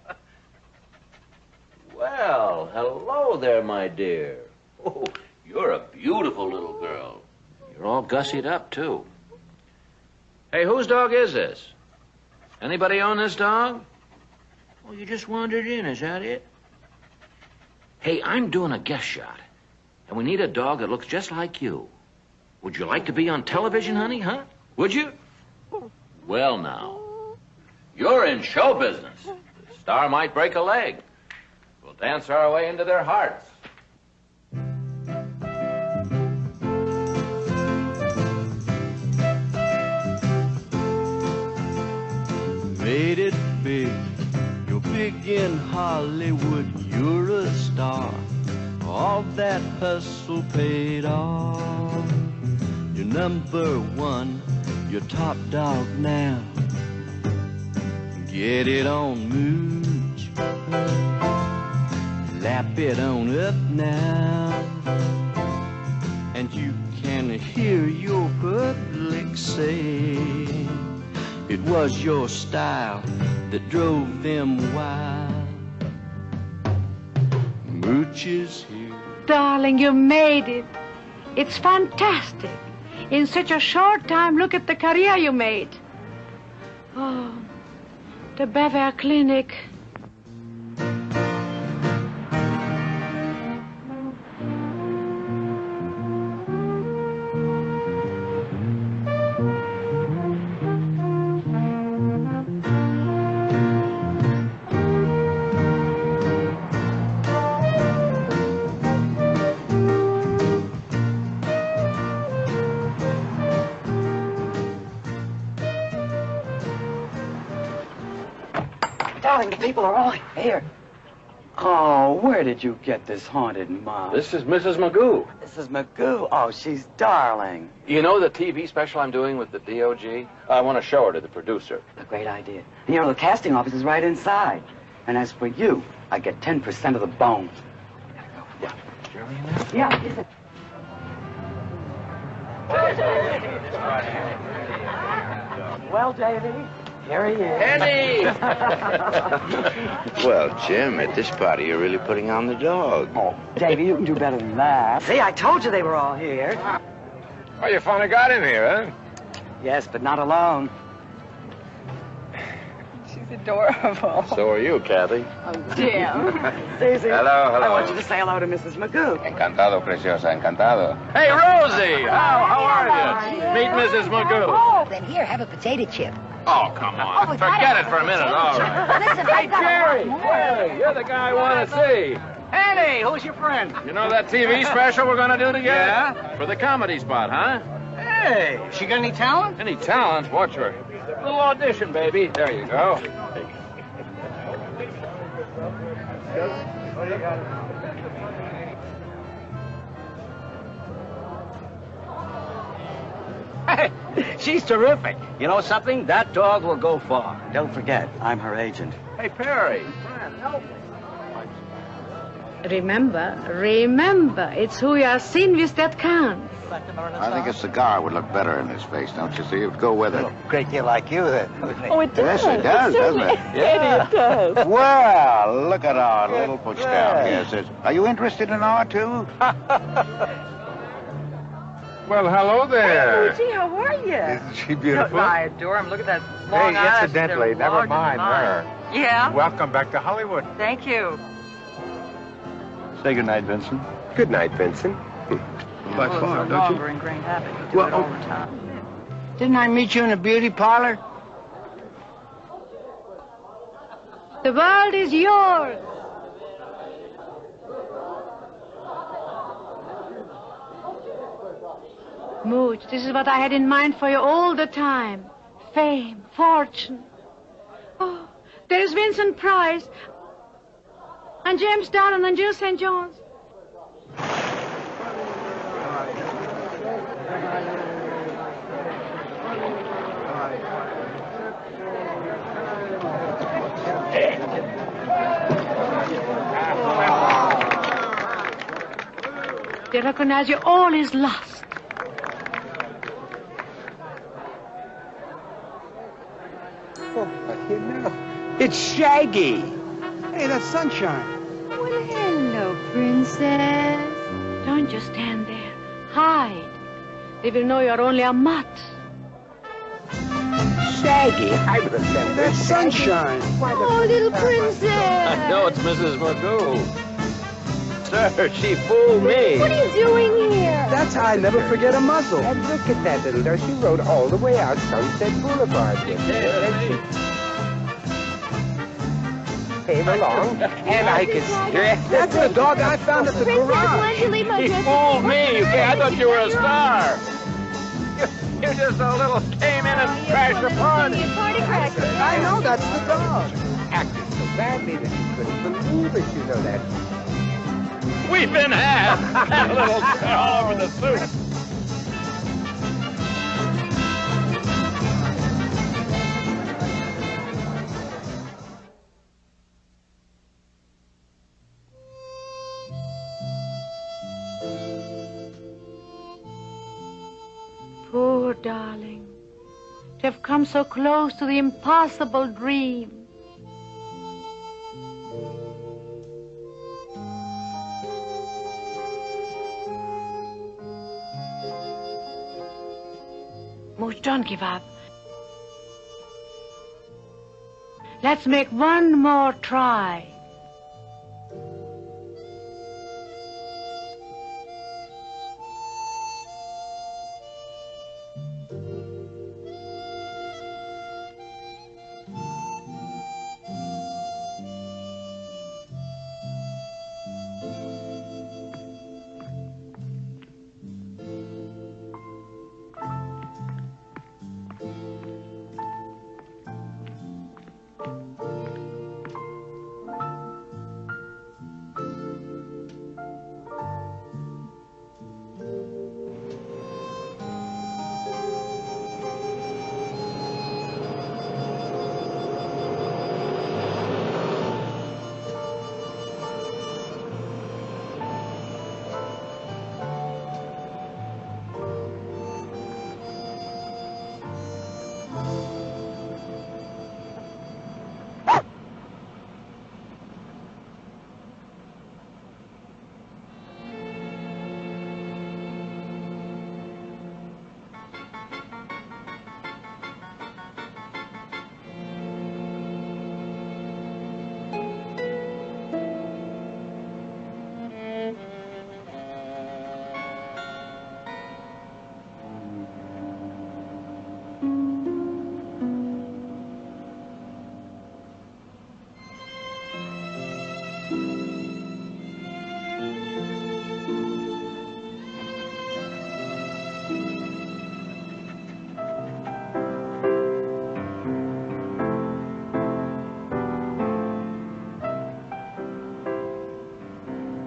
Well, hello there, my dear. Oh, you're a beautiful little girl. You're all gussied up, too. Hey, whose dog is this? Anybody own this dog? Oh, you just wandered in, is that it? Hey, I'm doing a guest shot, and we need a dog that looks just like you. Would you like to be on television, honey, huh? Would you? Well, now, you're in show business. The star might break a leg. We'll dance our way into their hearts. Made it big. You're big in Hollywood. You're a star. All that hustle paid off. You're number one. You're top dog now. Get it on, Mooch. Lap it on up now. And you can hear your public say it was your style that drove them wild. Mooch is here. Darling, you made it. It's fantastic. In such a short time, look at the career you made. Oh, the Bever Clinic. Darling, the people are all here. Oh, where did you get this haunted mom? This is Mrs. Magoo. Mrs. Magoo? Oh, she's darling. You know the TV special I'm doing with the DOG? I want to show her to the producer. A great idea. And the casting office is right inside. And as for you, I get 10% of the bones. Yeah. Shirley in there? Yeah. Well, Davy, here he is. Eddie! Well, Jim, at this party, you're really putting on the dog. Oh, Davy, you can do better than that. See, I told you they were all here. Well, you finally got in here, huh? Yes, but not alone. She's adorable. So are you, Kathy. Oh, Jim. Daisy. Hello, hello. I want you to say hello to Mrs. Magoo. Encantado, preciosa, encantado. Hey, Rosie! How are you? Meet Mrs. Magoo. Oh, then here, have a potato chip. Oh, come on. Forget it for a minute, all right. Listen, Hey, Jerry! Jerry, you're the guy I want to see. Annie, who's your friend? You know that TV special we're going to do together? Yeah? For the comedy spot, huh? Hey, she got any talent? Any talent? Watch her. A little audition, baby. There you go. Hey, she's terrific. You know something? That dog will go far. Don't forget, I'm her agent. Hey, Perry. Fran, help me. Remember, it's who you are seen with that can. I think a cigar would look better in his face, don't you see? It would go with it. Great deal like you, then. Oh, it does. Yes, it does, doesn't it? Yeah. It does. Well, look at our little push down here. Says, are you interested in R2? Well, hello there. Hey, Lucy, how are you? Isn't she beautiful? I adore him. Look at that long Hey, eyes. incidentally, They're never larger than mind mine. her. Yeah? Welcome back to Hollywood. Thank you. Say goodnight, Vincent. Good night, Vincent. By Well, far, it's a don't you? longer ingrained habit. You do Well, it all the time. Didn't I meet you in a beauty parlor? The world is yours. Mooch, this is what I had in mind for you all the time. Fame, fortune. Oh, there's Vincent Price. And James Darren and Jill St. John's. They recognize you, all is lost. Oh, here now. It's Shaggy. Hey, that's Sunshine. Well, hello, Princess. Don't just stand there. Hide. They will know you're only a mutt. Shaggy, I remember. That's Sunshine. Oh, little princess. No, it's Mrs. Magoo. Sir, she fooled me. What are you doing here? That's how I never forget a muzzle. And look at that little girl. She rode all the way out Sunset Boulevard. Came along, and I could stretch. That's the dog I found at the garage. He fooled me. I thought you were a star. You just a little came in and crashed the party. I know, that's the dog. Acted so badly that you couldn't believe it, you know that. We've been had. That little all over the suit. Poor darling. To have come so close to the impossible dream. Mooch, don't give up. Let's make one more try.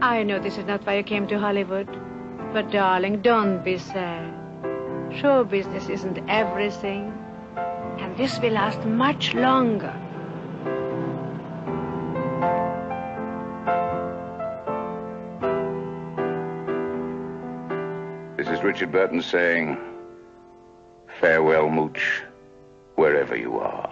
I know this is not why you came to Hollywood, but darling, don't be sad. Show business isn't everything, and this will last much longer. This is Richard Burton saying, farewell, Mooch, wherever you are.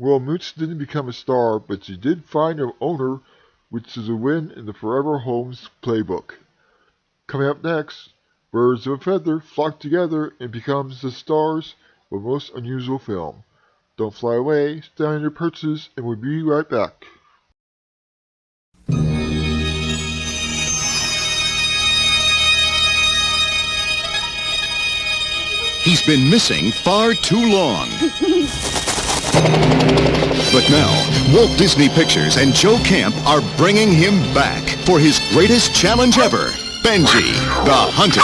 Well, Mooch didn't become a star, but she did find an owner, which is a win in the Forever Homes playbook. Coming up next, birds of a feather flock together and becomes the stars of a most unusual film. Don't fly away, stay on your perches, and we'll be right back. He's been missing far too long. But now, Walt Disney Pictures and Joe Camp are bringing him back for his greatest challenge ever, Benji, the Hunted.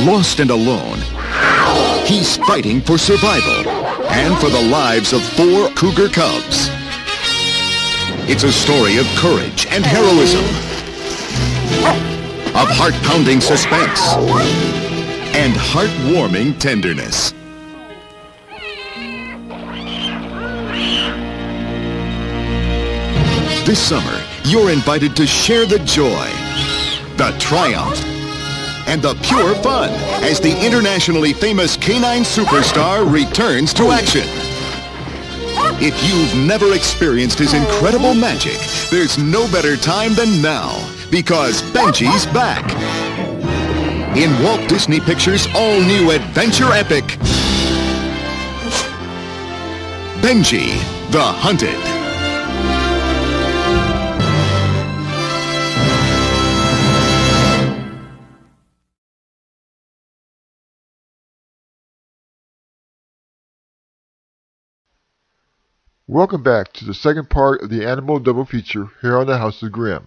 Lost and alone, he's fighting for survival and for the lives of 4 cougar cubs. It's a story of courage and heroism, of heart-pounding suspense, and heartwarming tenderness. This summer, you're invited to share the joy, the triumph, and the pure fun as the internationally famous canine superstar returns to action. If you've never experienced his incredible magic, there's no better time than now, because Benji's back. In Walt Disney Pictures' all-new adventure epic, Benji, the Hunted. Welcome back to the second part of the animal double feature here on the House of Grym.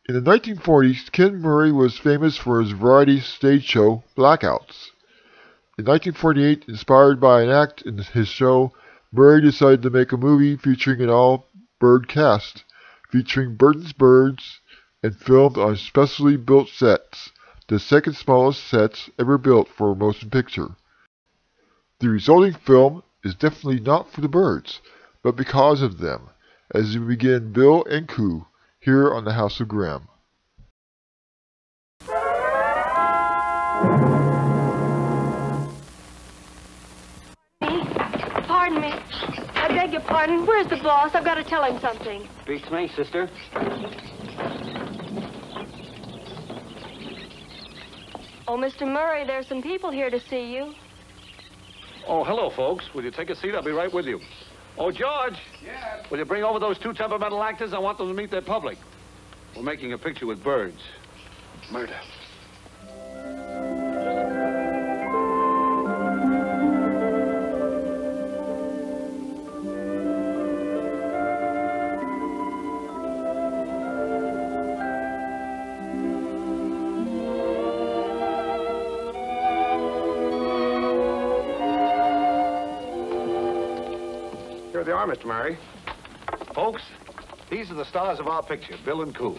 In the 1940s, Ken Murray was famous for his variety stage show, Blackouts. In 1948, inspired by an act in his show, Murray decided to make a movie featuring an all-bird cast, featuring Burton's birds, and filmed on specially built sets, the second smallest sets ever built for a motion picture. The resulting film is definitely not for the birds, but because of them, as we begin Bill and Coo here on the House of Grym. Pardon me. I beg your pardon. Where's the boss? I've got to tell him something. Beats me, sister. Oh, Mr. Murray, there's some people here to see you. Oh, hello, folks. Will you take a seat? I'll be right with you. Oh, George. Yes? Will you bring over those 2 temperamental actors? I want them to meet their public. We're making a picture with birds. Murder. Here they are, Mr. Murray. Folks, these are the stars of our picture, Bill and Coo.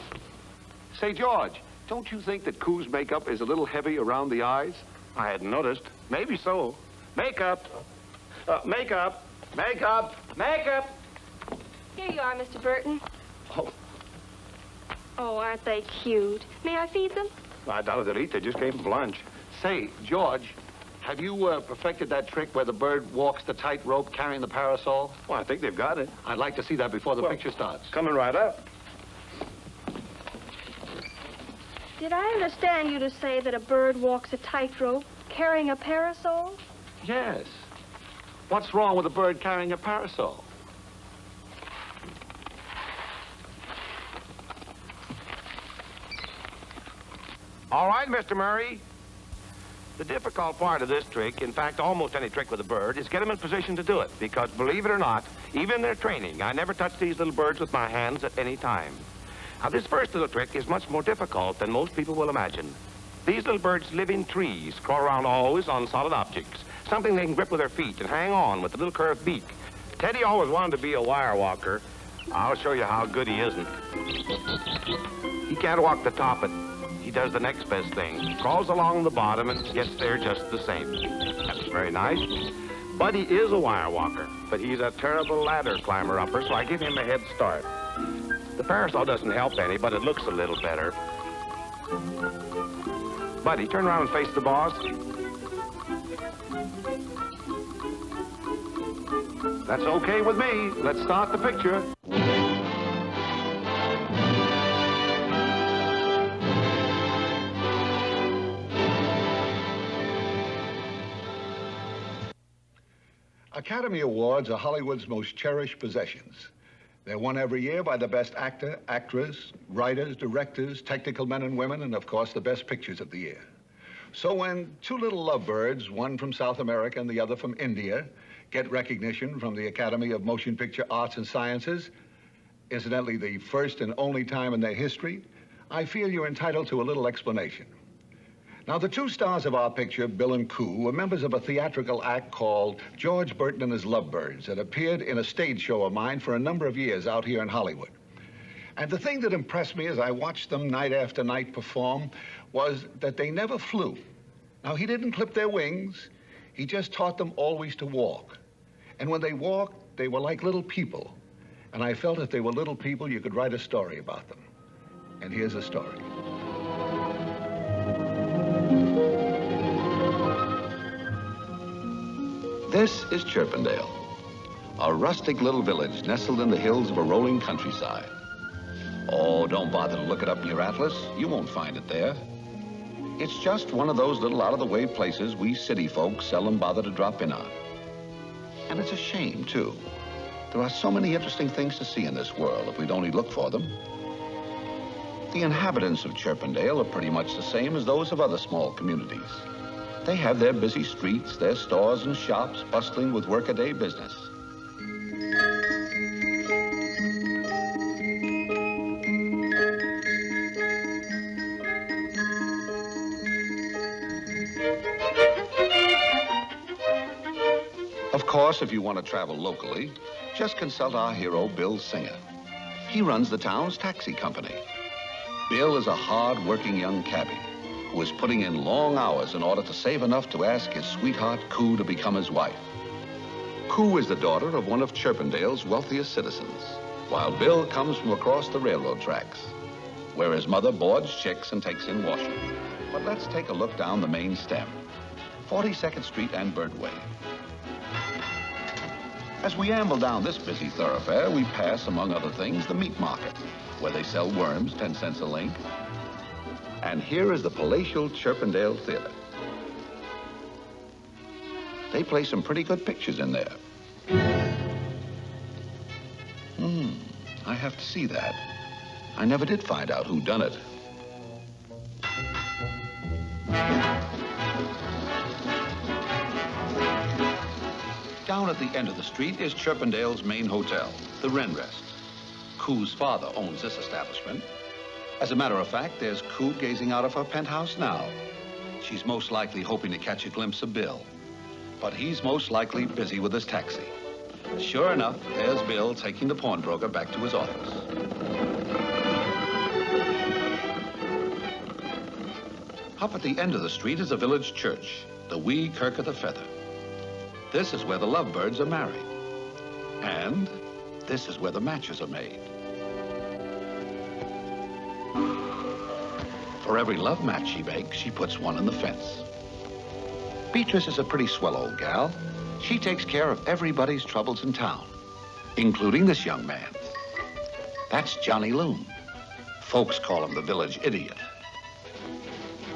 Say, George, don't you think that Coo's makeup is a little heavy around the eyes? I hadn't noticed. Maybe so. Makeup. Makeup. Makeup. Makeup. Here you are, Mr. Burton. Oh. Oh, aren't they cute? May I feed them? I doubt if they'll eat. They just came from lunch. Say, George, have you perfected that trick where the bird walks the tightrope carrying the parasol? Well, I think they've got it. I'd like to see that before the picture starts. Coming right up. Did I understand you to say that a bird walks a tightrope carrying a parasol? Yes. What's wrong with a bird carrying a parasol? All right, Mr. Murray. The difficult part of this trick, in fact, almost any trick with a bird, is get them in position to do it. Because, believe it or not, even in their training, I never touch these little birds with my hands at any time. Now, this first little trick is much more difficult than most people will imagine. These little birds live in trees, crawl around always on solid objects, something they can grip with their feet and hang on with a little curved beak. Teddy always wanted to be a wire walker. I'll show you how good he isn't. He can't walk the top, but he does the next best thing. Crawls along the bottom and gets there just the same. That's very nice. Buddy is a wire walker, but he's a terrible ladder climber-upper, so I give him a head start. The parasol doesn't help any, but it looks a little better. Buddy, turn around and face the boss. That's okay with me. Let's start the picture. Academy Awards are Hollywood's most cherished possessions. They're won every year by the best actor, actress, writers, directors, technical men and women, and of course the best pictures of the year. So when two little lovebirds, one from South America and the other from India, get recognition from the Academy of Motion Picture Arts and Sciences, incidentally the first and only time in their history, I feel you're entitled to a little explanation. Now, the two stars of our picture, Bill and Coo, were members of a theatrical act called George Burton and His Lovebirds that appeared in a stage show of mine for a number of years out here in Hollywood. And the thing that impressed me as I watched them night after night perform was that they never flew. Now, he didn't clip their wings. He just taught them always to walk. And when they walked, they were like little people. And I felt if they were little people, you could write a story about them. And here's a story. This is Chirpendale, a rustic little village nestled in the hills of a rolling countryside. Oh, don't bother to look it up in your atlas. You won't find it there. It's just one of those little out-of-the-way places we city folks seldom bother to drop in on. And it's a shame, too. There are so many interesting things to see in this world if we'd only look for them. The inhabitants of Chirpendale are pretty much the same as those of other small communities. They have their busy streets, their stores and shops bustling with workaday business. Of course, if you want to travel locally, just consult our hero, Bill Singer. He runs the town's taxi company. Bill is a hard-working young cabbie who is putting in long hours in order to save enough to ask his sweetheart, Coo, to become his wife. Coo is the daughter of one of Chirpendale's wealthiest citizens, while Bill comes from across the railroad tracks, where his mother boards chicks and takes in washing. But let's take a look down the main stem, 42nd Street and Birdway. As we amble down this busy thoroughfare, we pass, among other things, the meat market, where they sell worms, 10 cents a link. And here is the palatial Chirpendale Theater. They play some pretty good pictures in there. I have to see that. I never did find out who done it. Down at the end of the street is Chirpendale's main hotel, the Wren Rest. Coo's father owns this establishment. As a matter of fact, there's Coo gazing out of her penthouse now. She's most likely hoping to catch a glimpse of Bill. But he's most likely busy with his taxi. Sure enough, there's Bill taking the pawnbroker back to his office. Up at the end of the street is a village church, the wee Kirk of the Feather. This is where the lovebirds are married. And this is where the matches are made. For every love match she makes, she puts one in the fence. Beatrice is a pretty swell old gal. She takes care of everybody's troubles in town, including this young man. That's Johnny Loom. Folks call him the village idiot.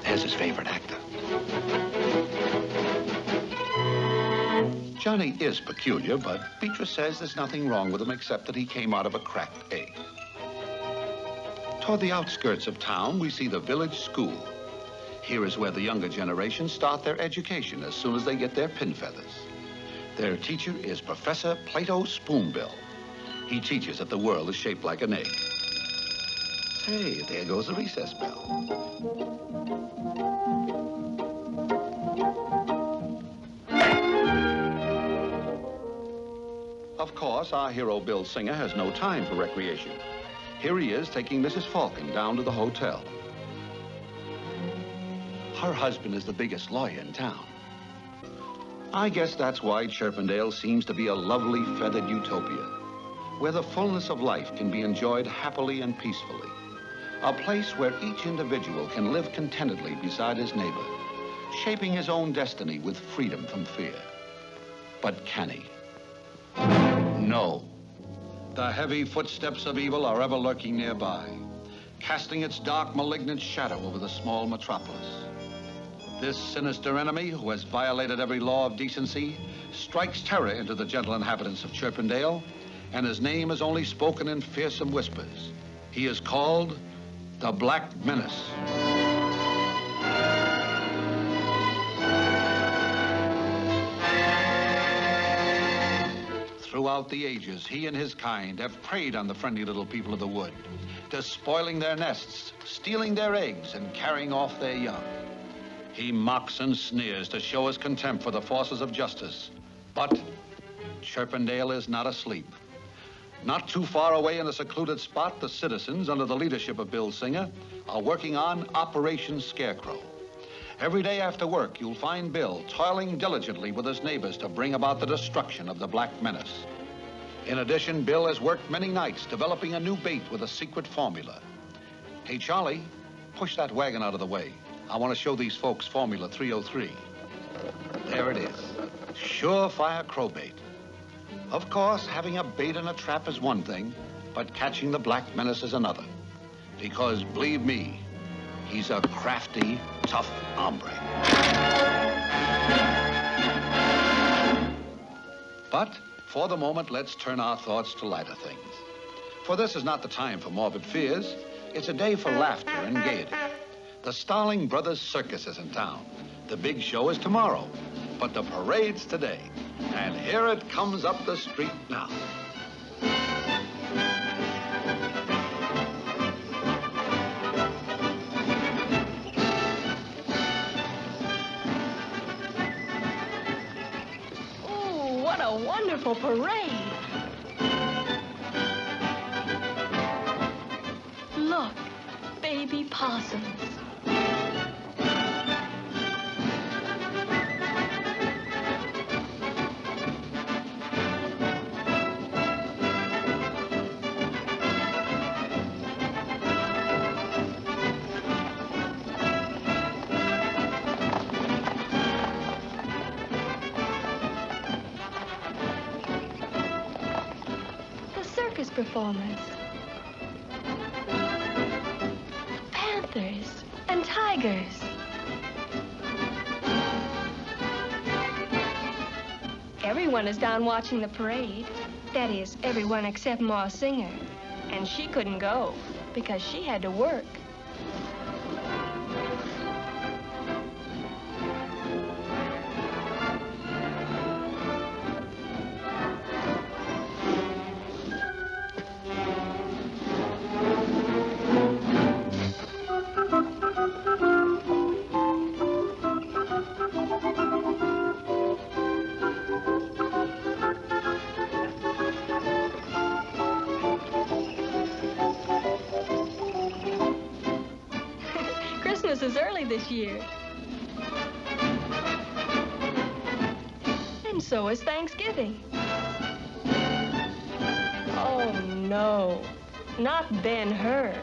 There's his favorite actor. Johnny is peculiar, but Beatrice says there's nothing wrong with him except that he came out of a cracked egg. Toward the outskirts of town, we see the village school. Here is where the younger generation start their education as soon as they get their pin feathers. Their teacher is Professor Plato Spoonbill. He teaches that the world is shaped like an egg. Hey, there goes the recess bell. Of course, our hero Bill Singer has no time for recreation. Here he is taking Mrs. Falcon down to the hotel. Her husband is the biggest lawyer in town. I guess that's why Chirpendale seems to be a lovely feathered utopia, where the fullness of life can be enjoyed happily and peacefully. A place where each individual can live contentedly beside his neighbor, shaping his own destiny with freedom from fear. But can he? No. The heavy footsteps of evil are ever lurking nearby, casting its dark, malignant shadow over the small metropolis. This sinister enemy, who has violated every law of decency, strikes terror into the gentle inhabitants of Chirpendale, and his name is only spoken in fearsome whispers. He is called the Black Menace. Throughout the ages, he and his kind have preyed on the friendly little people of the wood, despoiling their nests, stealing their eggs, and carrying off their young. He mocks and sneers to show his contempt for the forces of justice. But Chirpendale is not asleep. Not too far away in a secluded spot, the citizens, under the leadership of Bill Singer, are working on Operation Scarecrow. Every day after work, you'll find Bill toiling diligently with his neighbors to bring about the destruction of the Black Menace. In addition, Bill has worked many nights developing a new bait with a secret formula. Hey, Charlie, push that wagon out of the way. I want to show these folks Formula 303. There it is. Surefire crowbait. Of course, having a bait and a trap is one thing, but catching the Black Menace is another. Because, believe me, he's a crafty, tough hombre. But for the moment, let's turn our thoughts to lighter things. For this is not the time for morbid fears. It's a day for laughter and gaiety. The Starling Brothers Circus is in town. The big show is tomorrow, but the parade's today. And here it comes up the street now. Oh, what a wonderful parade. Look, baby possums. Performers, panthers and tigers, everyone is down watching the parade. That is, everyone except Ma Singer, and she couldn't go because she had to work. Is early this year. And so is Thanksgiving. Oh, no. Not Ben-Hur.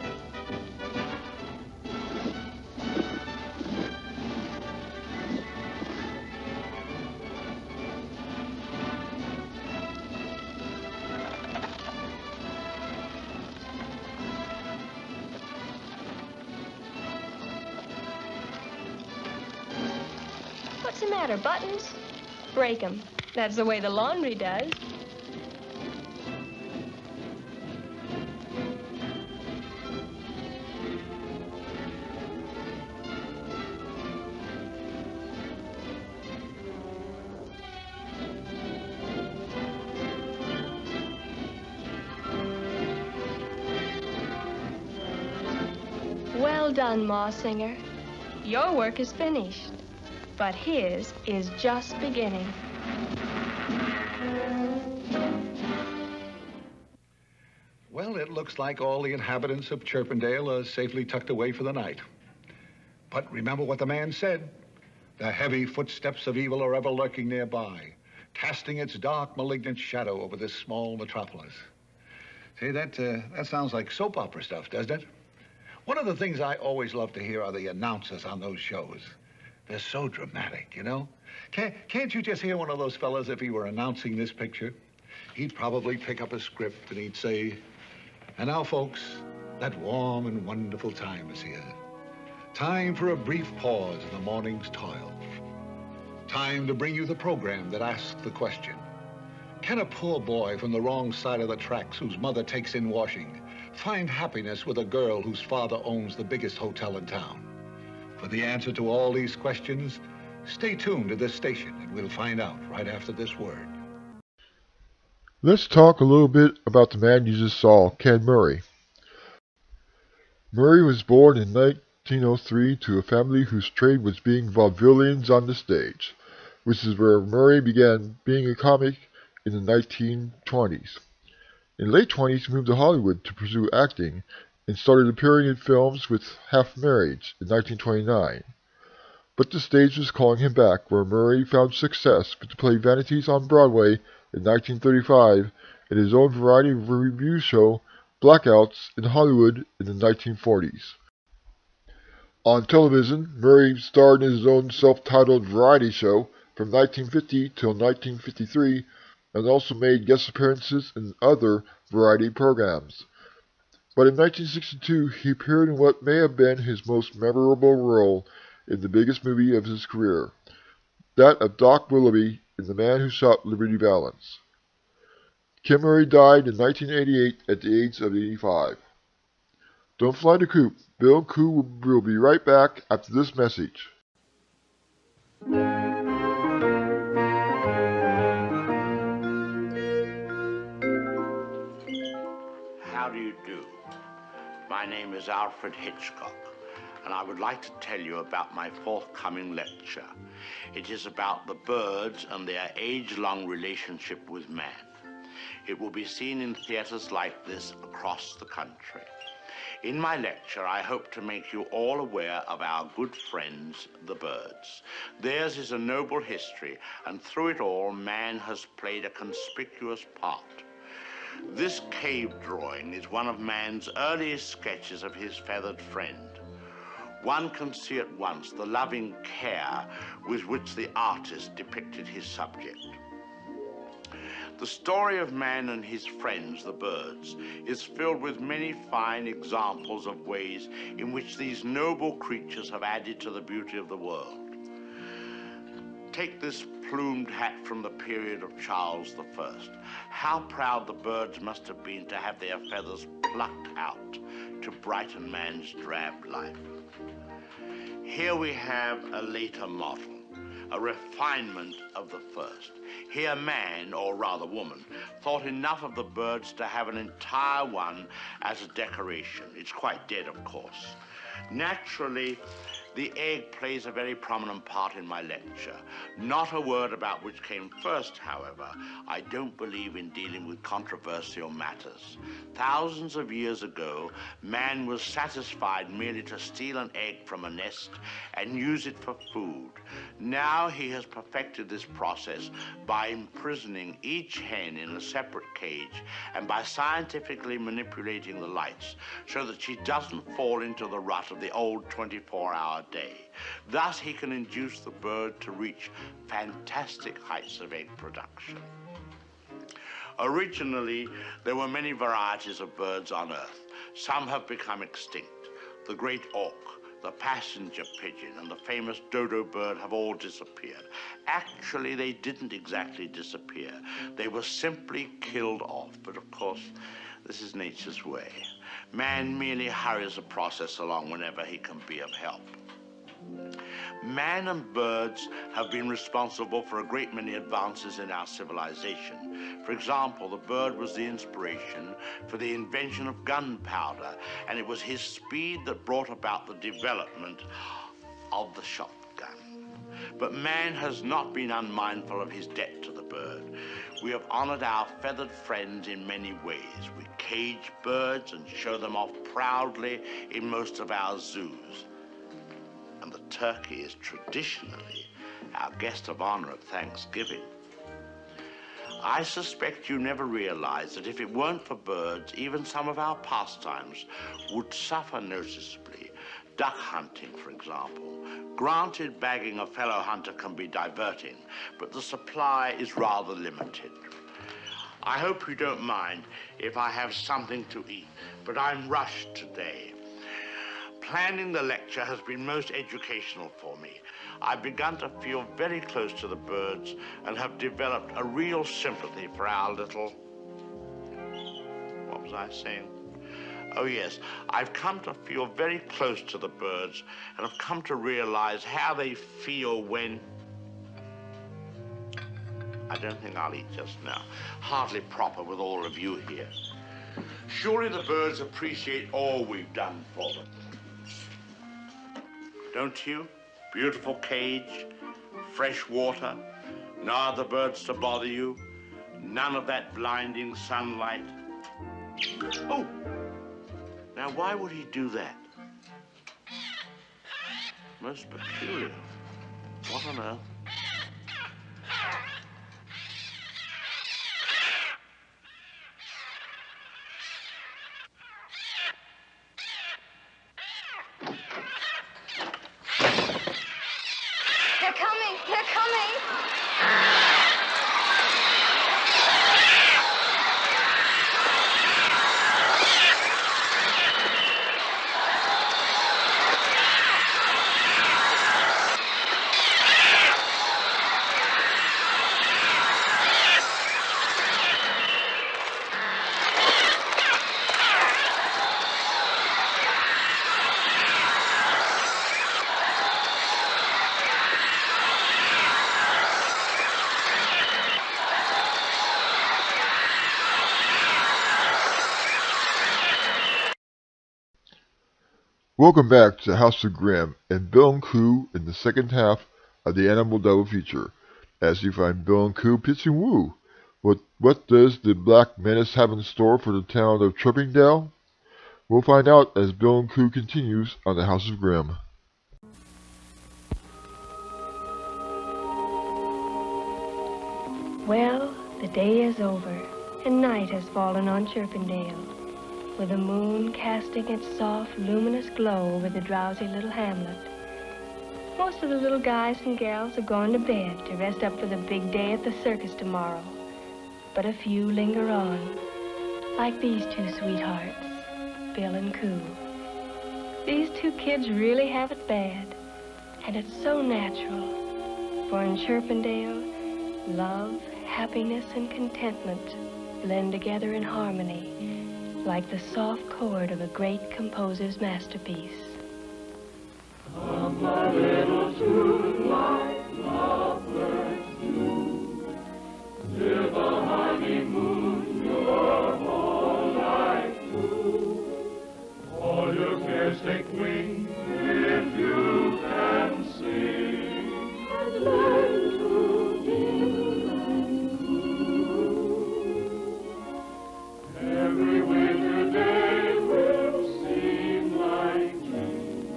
What's the matter, buttons? Break 'em. That's the way the laundry does. Well done, Ma Singer. Your work is finished. But his is just beginning. Well, it looks like all the inhabitants of Chirpendale are safely tucked away for the night. But remember what the man said. The heavy footsteps of evil are ever lurking nearby, casting its dark, malignant shadow over this small metropolis. See, that sounds like soap opera stuff, doesn't it? One of the things I always love to hear are the announcers on those shows. They're so dramatic, you know? Can't you just hear one of those fellas if he were announcing this picture? He'd probably pick up a script and he'd say, and now, folks, that warm and wonderful time is here. Time for a brief pause in the morning's toil. Time to bring you the program that asks the question: can a poor boy from the wrong side of the tracks whose mother takes in washing find happiness with a girl whose father owns the biggest hotel in town? For the answer to all these questions, stay tuned to this station and we'll find out right after this word. Let's talk a little bit about the man you just saw, Ken Murray. Murray was born in 1903 to a family whose trade was being vaudevillians on the stage, which is where Murray began being a comic in the 1920s. In late 20s, he moved to Hollywood to pursue acting and started appearing in films with Half Marriage in 1929. But the stage was calling him back, where Murray found success with the play Vanities on Broadway in 1935 and his own variety review show Blackouts in Hollywood in the 1940s. On television, Murray starred in his own self-titled variety show from 1950 till 1953 and also made guest appearances in other variety programs. But in 1962, he appeared in what may have been his most memorable role in the biggest movie of his career, that of Doc Willoughby in The Man Who Shot Liberty Valance. Ken Murray died in 1988 at the age of 85. Don't fly the coop. Bill and Coo will be right back after this message. How do you do? My name is Alfred Hitchcock, and I would like to tell you about my forthcoming lecture. It is about the birds and their age-long relationship with man. It will be seen in theaters like this across the country. In my lecture, I hope to make you all aware of our good friends, the birds. Theirs is a noble history, and through it all, man has played a conspicuous part. This cave drawing is one of man's earliest sketches of his feathered friend. One can see at once the loving care with which the artist depicted his subject. The story of man and his friends, the birds, is filled with many fine examples of ways in which these noble creatures have added to the beauty of the world. Take this plumed hat from the period of Charles I. How proud the birds must have been to have their feathers plucked out to brighten man's drab life. Here we have a later model, a refinement of the first. Here man, or rather woman, thought enough of the birds to have an entire one as a decoration. It's quite dead, of course. Naturally, the egg plays a very prominent part in my lecture. Not a word about which came first, however. I don't believe in dealing with controversial matters. Thousands of years ago, man was satisfied merely to steal an egg from a nest and use it for food. Now he has perfected this process by imprisoning each hen in a separate cage and by scientifically manipulating the lights so that she doesn't fall into the rut of the old 24-hour day. Thus, he can induce the bird to reach fantastic heights of egg production. Originally, there were many varieties of birds on Earth. Some have become extinct. The great auk, the passenger pigeon, and the famous dodo bird have all disappeared. Actually, they didn't exactly disappear. They were simply killed off, but of course, this is nature's way. Man merely hurries the process along whenever he can be of help. Man and birds have been responsible for a great many advances in our civilization. For example, the bird was the inspiration for the invention of gunpowder, and it was his speed that brought about the development of the shotgun. But man has not been unmindful of his debt to the bird. We have honored our feathered friends in many ways. We cage birds and show them off proudly in most of our zoos. And the turkey is traditionally our guest of honor at Thanksgiving. I suspect you never realized that if it weren't for birds, even some of our pastimes would suffer noticeably. Duck hunting, for example. Granted, bagging a fellow hunter can be diverting, but the supply is rather limited. I hope you don't mind if I have something to eat, but I'm rushed today. planning the lecture has been most educational for me. I've begun to feel very close to the birds and have developed a real sympathy for our little... What was I saying? Oh, yes. I've come to feel very close to the birds and have come to realize how they feel when... I don't think I'll eat just now. Hardly proper with all of you here. Surely the birds appreciate all we've done for them. Don't you? Beautiful cage, fresh water, no other birds to bother you, none of that blinding sunlight. Oh! Now, why would he do that? Most peculiar. What on earth? They're coming! They're coming! Welcome back to the House of Grym and Bill and Coo in the second half of the Animal Double Feature, as you find Bill and Coo pitching woo. What does the Black Menace have in store for the town of Chirpendale? We'll find out as Bill and Coo continues on the House of Grym. Well, the day is over, and night has fallen on Chirpendale, with the moon casting its soft, luminous glow over the drowsy little hamlet. Most of the little guys and gals have gone to bed to rest up for the big day at the circus tomorrow. But a few linger on, like these two sweethearts, Bill and Coo. These two kids really have it bad, and it's so natural. For in Chirpendale, love, happiness, and contentment blend together in harmony, like the soft chord of a great composer's masterpiece. Come, my little tune, like lovebirds do. Live a honeymoon, your whole life through. All your cares take wing if you can sing. And learn to deal and coo. Every winter day will seem like June,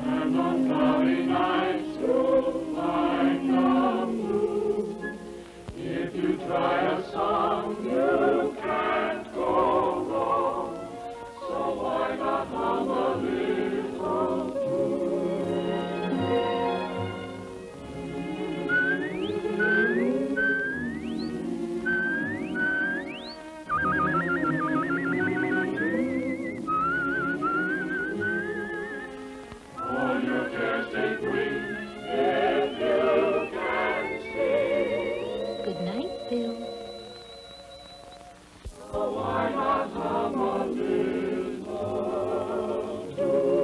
and on cloudy nights you'll find the moon. If you try a song, you can't go wrong, so why not hum a little tune? All your cares take wing if you can sing. Good night, Bill. So why not hum a little tune?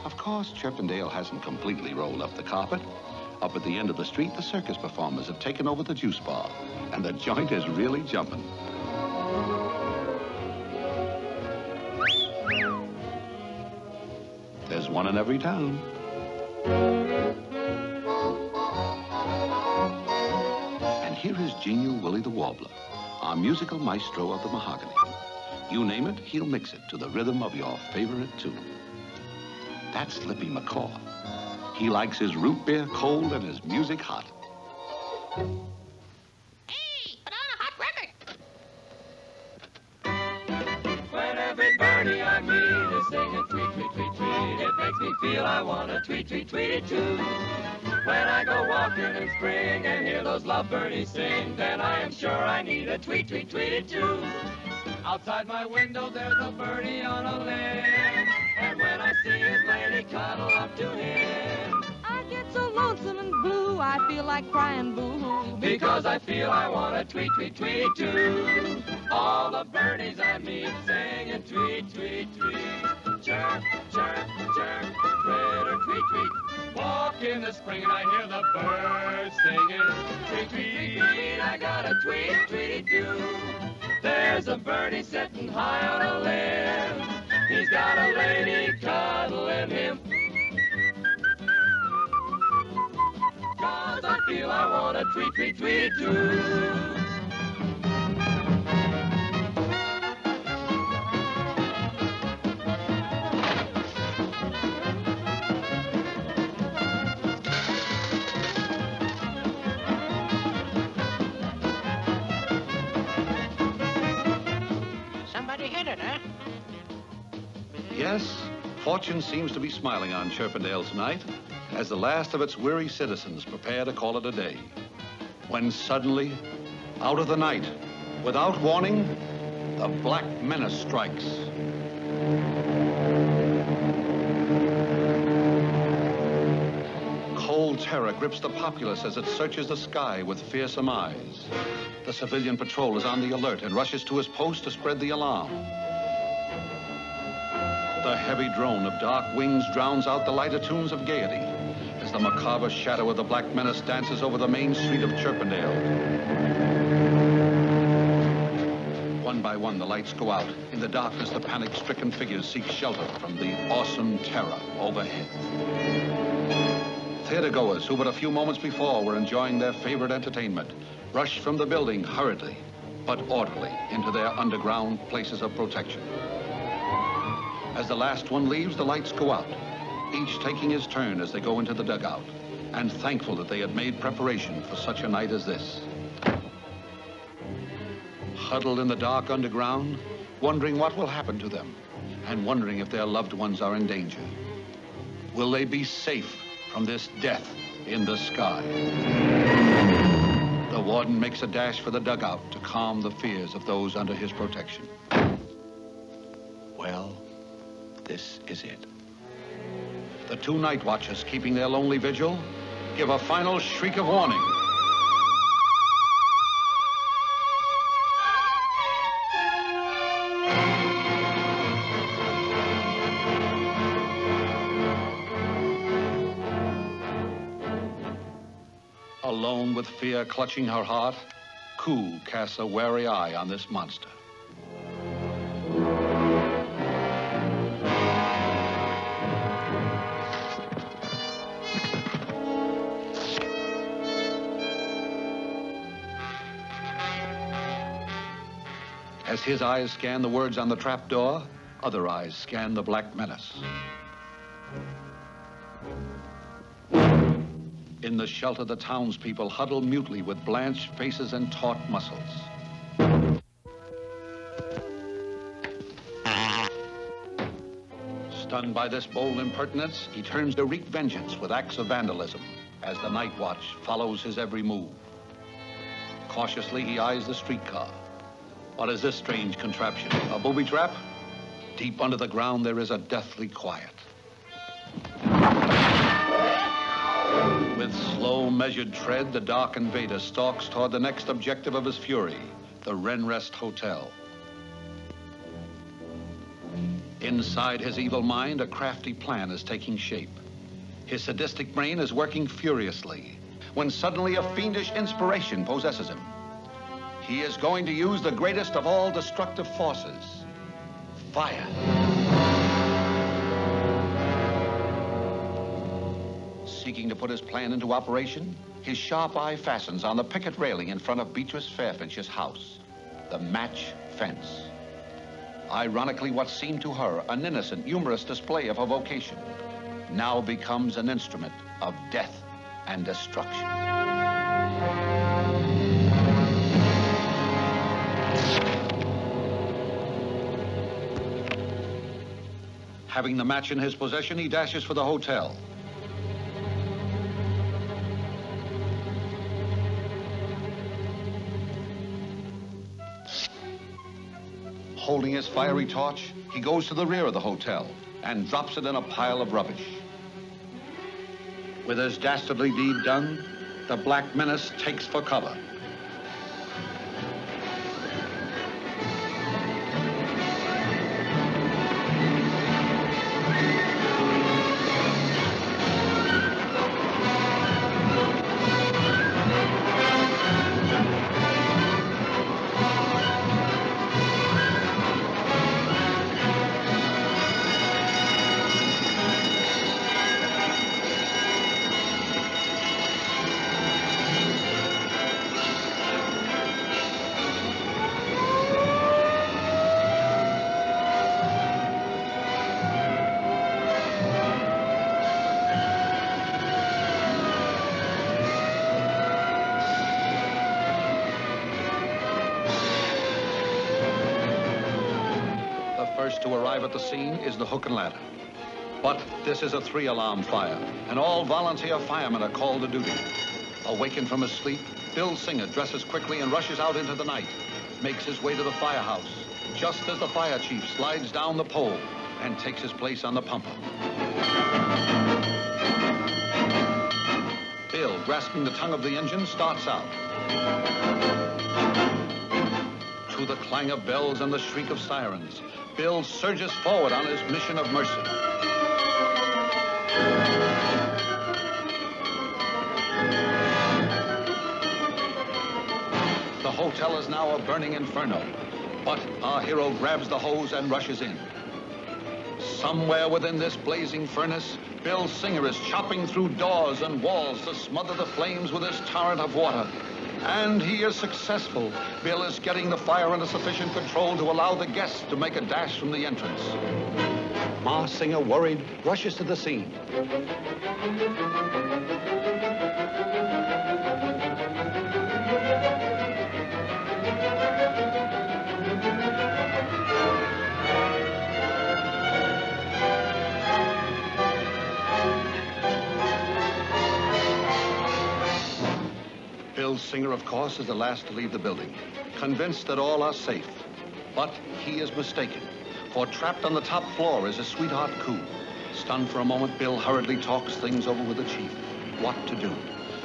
Of course, Chirpendale hasn't completely rolled up the carpet. Up at the end of the street, the circus performers have taken over the juice bar, and the joint is really jumping. There's one in every town. And here is genial Willie the Warbler, our musical maestro of the mahogany. You name it, he'll mix it to the rhythm of your favorite tune. That's Slippy McCaw. He likes his root beer cold and his music hot. When every birdie I meet is singing tweet, tweet, tweet, tweet. It makes me feel I want to tweet, tweet, tweet it too. When I go walking in spring and hear those lovebirdies sing, then I am sure I need a tweet, tweet, tweet it too. Outside my window there's a birdie on a limb, and when I see his lady cuddle up to him, I get so lonesome and blue, I feel like crying boo-hoo. because I feel I want to tweet, tweet, tweet it too. All the birdies I meet singing tweet, tweet, tweet. Chirp, chirp, chirp, twitter, tweet, tweet. Walk in the spring and I hear the birds singing tweet, tweet, tweet. I got a tweet, tweet, too. There's a birdie sitting high on a limb. He's got a lady cuddling him. 'Cause I feel I want to tweet, tweet, tweet too. Somebody hit it, huh? Yes, fortune seems to be smiling on Chirpendale tonight as the last of its weary citizens prepare to call it a day. When suddenly, out of the night, without warning, the Black Menace strikes. Cold terror grips the populace as it searches the sky with fearsome eyes. The civilian patrol is on the alert and rushes to his post to spread the alarm. The heavy drone of dark wings drowns out the lighter tunes of gaiety as the macabre shadow of the Black Menace dances over the main street of Chirpendale. One by one, the lights go out. In the darkness, the panic-stricken figures seek shelter from the awesome terror overhead. Theatergoers who but a few moments before were enjoying their favorite entertainment rush from the building hurriedly, but orderly, into their underground places of protection. As the last one leaves, the lights go out, each taking his turn as they go into the dugout, and thankful that they had made preparation for such a night as this. Huddled in the dark underground, wondering what will happen to them, and wondering if their loved ones are in danger. Will they be safe from this death in the sky? The warden makes a dash for the dugout to calm the fears of those under his protection. Well, this is it. The two night watchers keeping their lonely vigil give a final shriek of warning. Alone with fear clutching her heart, Coo casts a wary eye on this monster. As his eyes scan the words on the trapdoor, other eyes scan the Black Menace. In the shelter, the townspeople huddle mutely with blanched faces and taut muscles. Stunned by this bold impertinence, he turns to wreak vengeance with acts of vandalism as the night watch follows his every move. Cautiously, he eyes the streetcar. What is this strange contraption? A booby trap? Deep under the ground, there is a deathly quiet. With slow, measured tread, the dark invader stalks toward the next objective of his fury, the Renrest Hotel. Inside his evil mind, a crafty plan is taking shape. His sadistic brain is working furiously, when suddenly a fiendish inspiration possesses him. He is going to use the greatest of all destructive forces, fire. Seeking to put his plan into operation, his sharp eye fastens on the picket railing in front of Beatrice Fairfinch's house, the match fence. Ironically, what seemed to her an innocent, humorous display of her vocation now becomes an instrument of death and destruction. Having the match in his possession, he dashes for the hotel. Holding his fiery torch, he goes to the rear of the hotel and drops it in a pile of rubbish. With his dastardly deed done, the Black Menace takes for cover. To arrive at the scene is the hook and ladder. But this is a 3-alarm fire, and all volunteer firemen are called to duty. Awakened from his sleep, Bill Singer dresses quickly and rushes out into the night, makes his way to the firehouse, just as the fire chief slides down the pole and takes his place on the pumper. Bill, grasping the tongue of the engine, starts out. To the clang of bells and the shriek of sirens, Bill surges forward on his mission of mercy. The hotel is now a burning inferno, but our hero grabs the hose and rushes in. Somewhere within this blazing furnace, Bill Singer is chopping through doors and walls to smother the flames with his torrent of water. And he is successful. Bill is getting the fire under sufficient control to allow the guests to make a dash from the entrance. Ma Singer, worried, rushes to the scene. Bill Singer, of course, is the last to leave the building, convinced that all are safe. But he is mistaken, for trapped on the top floor is his sweetheart, Coo. Stunned for a moment, Bill hurriedly talks things over with the chief, what to do.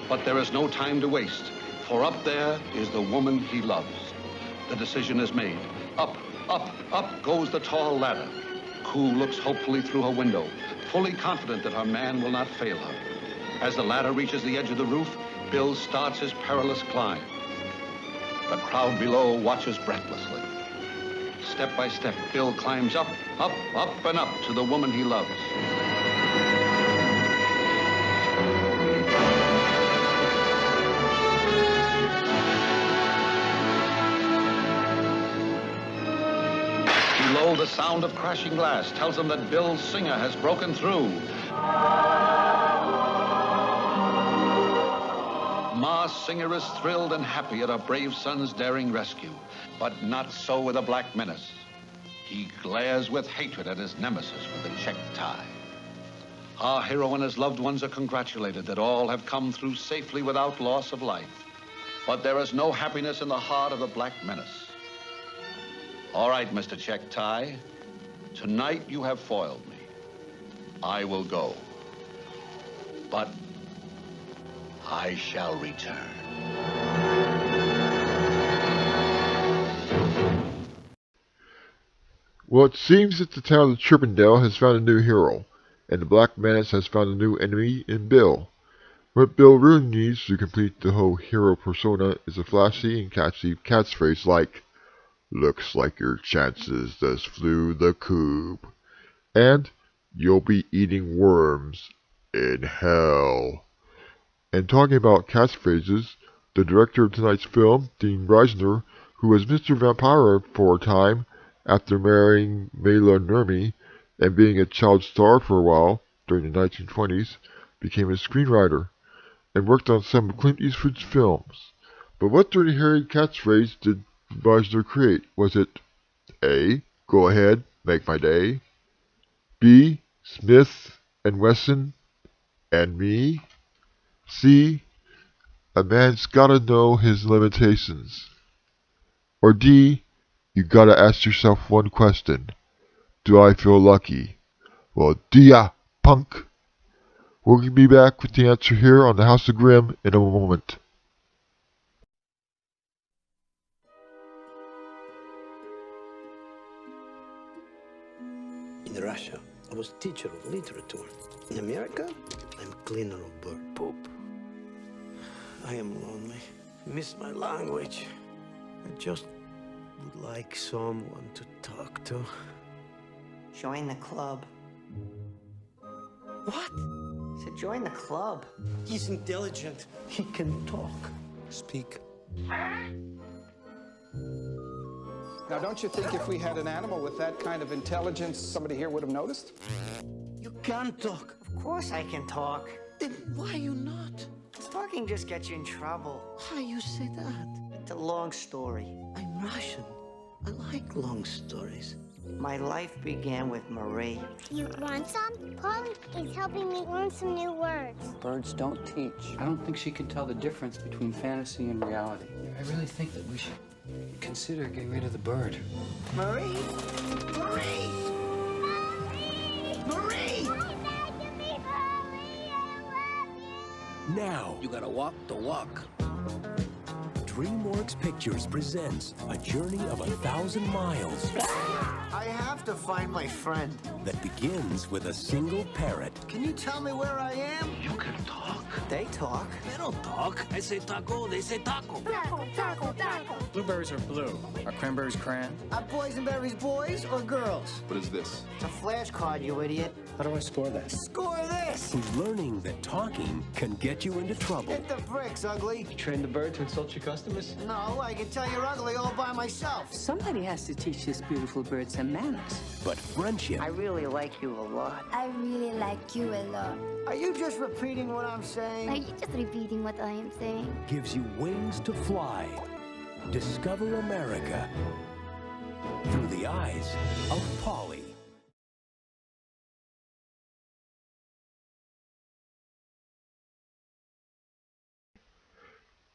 But there is no time to waste, for up there is the woman he loves. The decision is made. Up, up, up goes the tall ladder. Coo looks hopefully through her window, fully confident that her man will not fail her. As the ladder reaches the edge of the roof, Bill starts his perilous climb. The crowd below watches breathlessly. Step by step, Bill climbs up, up, up, and up to the woman he loves. Below, the sound of crashing glass tells him that Bill Singer has broken through. Ma Singer is thrilled and happy at her brave son's daring rescue, but not so with the Black Menace. He glares with hatred at his nemesis with a checked tie. Our hero and his loved ones are congratulated that all have come through safely without loss of life. But there is no happiness in the heart of the Black Menace. All right, Mr. Checked Tie. Tonight you have foiled me. I will go. But I shall return. Well, it seems that the town of Chirpendale has found a new hero, and the Black Menace has found a new enemy in Bill. What Bill really needs to complete the whole hero persona is a flashy and catchy catchphrase like, "Looks like your chances just flew the coop," and "You'll be eating worms in hell." And talking about catchphrases, the director of tonight's film, Dean Reisner, who was Mr. Vampire for a time after marrying Mela Nurmi and being a child star for a while during the 1920s, became a screenwriter and worked on some of Clint Eastwood's films. But what dirty hairy catchphrase did Reisner create? Was it A, "Go ahead, make my day"? B. Smith and Wesson and me? C. A man's gotta know his limitations. Or D. You gotta ask yourself one question. Do I feel lucky? Well, D-ya, punk. We'll be back with the answer here on the House of Grym in a moment. In Russia, I was teacher of literature. In America, I'm cleaner of bird poop. I am lonely. Miss my language. I just would like someone to talk to. Join the club. What? I said join the club. He's intelligent. He can talk. Speak. Now, don't you think if we had an animal with that kind of intelligence, somebody here would have noticed? You can talk. Of course I can talk. Then why you not? Talking just gets you in trouble. How you say that? It's a long story. I'm Russian. I like long stories. My life began with Marie. You want some? Polly is helping me learn some new words. Birds don't teach. I don't think she can tell the difference between fantasy and reality. I really think that we should consider getting rid of the bird. Marie? Marie! Marie! Now, you gotta walk the walk. DreamWorks Pictures presents a journey of 1,000 miles I have to find my friend. that begins with a single parrot. Can you tell me where I am? You can talk. They talk. They don't talk. I say taco, they say taco. Taco, taco, taco. Blueberries are blue. Are cranberries crayon? Are boysenberries boys or girls? What is this? It's a flashcard, you idiot. How do I score that? Score this! He's learning that talking can get you into trouble. Hit the bricks, ugly. You train the bird to insult your customers? No, I can tell you're ugly all by myself. Somebody has to teach this beautiful bird some manners. But friendship I really like you a lot. I really like you a lot. Are you just repeating what I'm saying? Are you just repeating what I am saying? gives you wings to fly. Discover America through the eyes of Polly.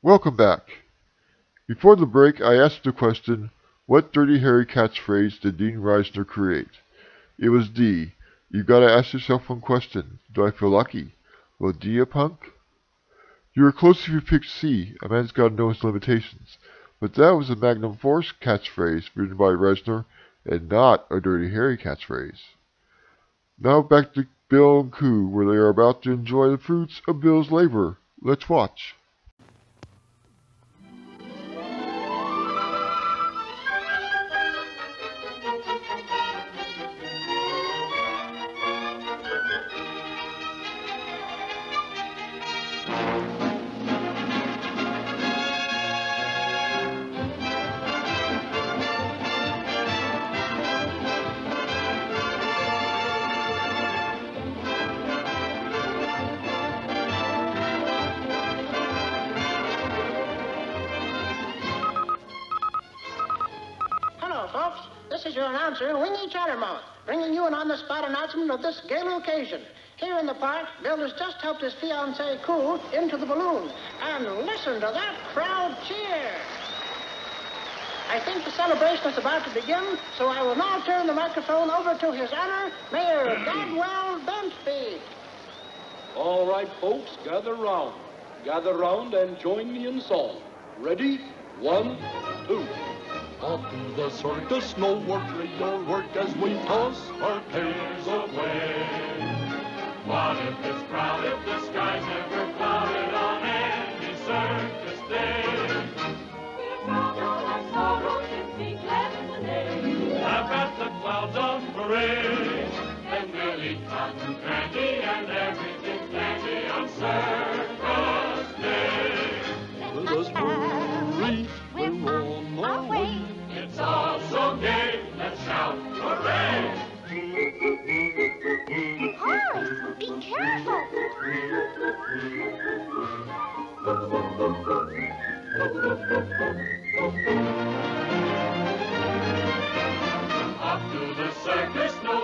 Welcome back. Before the break, I asked the question, what Dirty Harry catchphrase did Dean Reisner create? It was D. You gotta ask yourself one question. Do I feel lucky? Well, D, you punk? You were close if you picked C. A man's gotta know his limitations. But that was a Magnum Force catchphrase written by Reisner and not a Dirty Harry catchphrase. Now back to Bill and Coo, where they are about to enjoy the fruits of Bill's labor. Let's watch. This is your announcer, Wingy Chattermouth, bringing you an on-the-spot announcement of this gala occasion. Here in the park, Bill has just helped his fiancée, Coo, into the balloon. And listen to that crowd cheer. I think the celebration is about to begin, so I will now turn the microphone over to His Honor, Mayor Dadwell Bensby. All right, folks, gather round. Gather round and join me in song. Ready? 1, 2. Off to the circus, no work, your work as we toss our cares away. What if this crowd, if the skies never clouded on any circus day? If all our sorrow can be glad in the day. Laugh at the clouds on parade, and we'll eat cotton candy and everything plenty on circus day. Let us hurry, we're on our way. It's all so gay, let's shout hooray! Hurry! Be careful! Off to the circus, no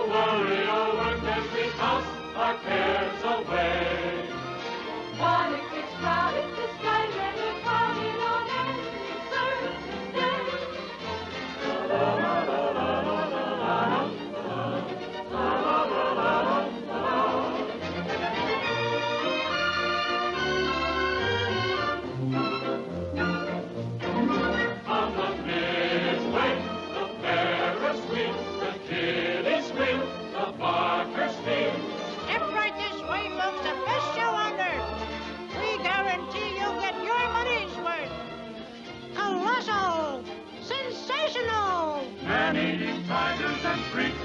man-eating tigers and freaks.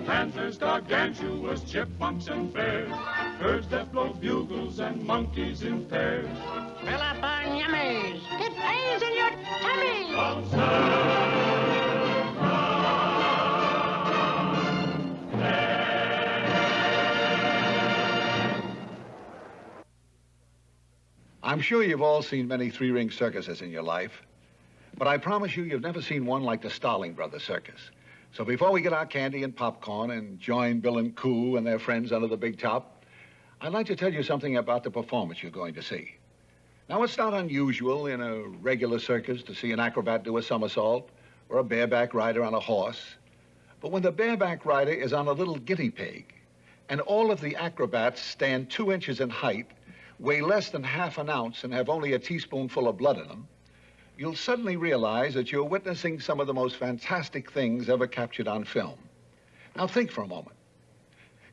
Panthers, gargantuas, chipmunks, and bears. Birds that blow bugles and monkeys in pairs. Fill up on yummies. Get A's in your tummy. I'm sure you've all seen many three-ring circuses in your life, but I promise you've never seen one like the Starling Brothers Circus. So before we get our candy and popcorn and join Bill and Coo and their friends under the big top, I'd like to tell you something about the performance you're going to see. Now, it's not unusual in a regular circus to see an acrobat do a somersault or a bareback rider on a horse. But when the bareback rider is on a little guinea pig and all of the acrobats stand 2 inches in height, weigh less than half an ounce, and have only a teaspoonful of blood in them, you'll suddenly realize that you're witnessing some of the most fantastic things ever captured on film. Now think for a moment.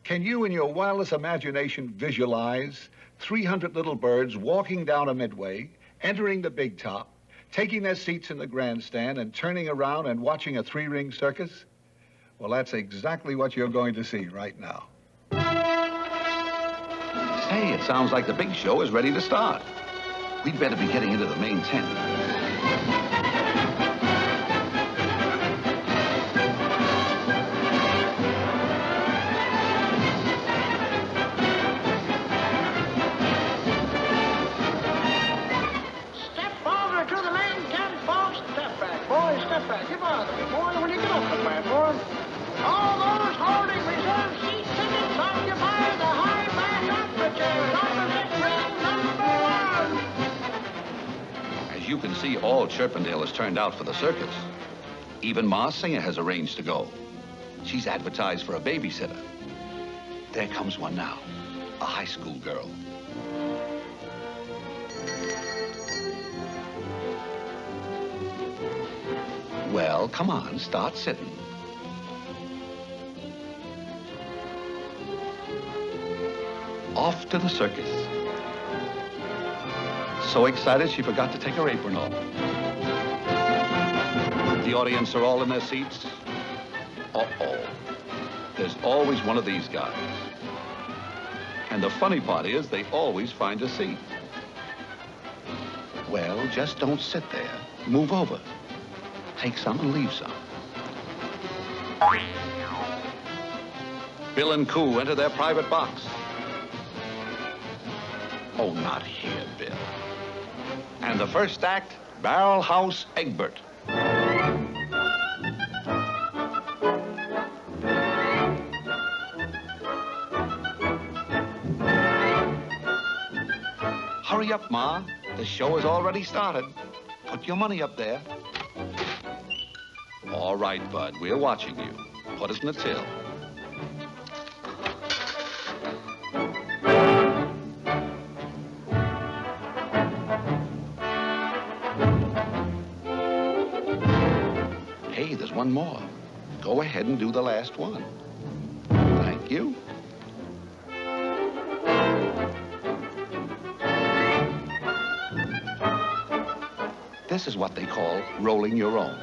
Can you, in your wildest imagination, visualize 300 little birds walking down a midway, entering the big top, taking their seats in the grandstand, and turning around and watching a three-ring circus? Well, that's exactly what you're going to see right now. Hey, it sounds like the big show is ready to start. We'd better be getting into the main tent. Step forward to the main tent, folks. Step back, boys, step back. Give on, boy, when you get off the platform. All those holding reserved seat tickets occupy the high back aperture. Opposite ring number 1. As you can see, all Chirpendale has turned out for the circus. Even Ma Singer has arranged to go. She's advertised for a babysitter. There comes one now, a high school girl. Well, come on, start sitting. Off to the circus. So excited she forgot to take her apron off. The audience are all in their seats. Uh-oh. There's always one of these guys. And the funny part is they always find a seat. Well, just don't sit there. Move over. Take some and leave some. Bill and Coo enter their private box. Oh, not here, Bill. And the first act, Barrel House Egbert. Hurry up, Ma. The show has already started. Put your money up there. All right, Bud, we're watching you. Put it in the till. Hey, there's one more. Go ahead and do the last one. Thank you. This is what they call rolling your own.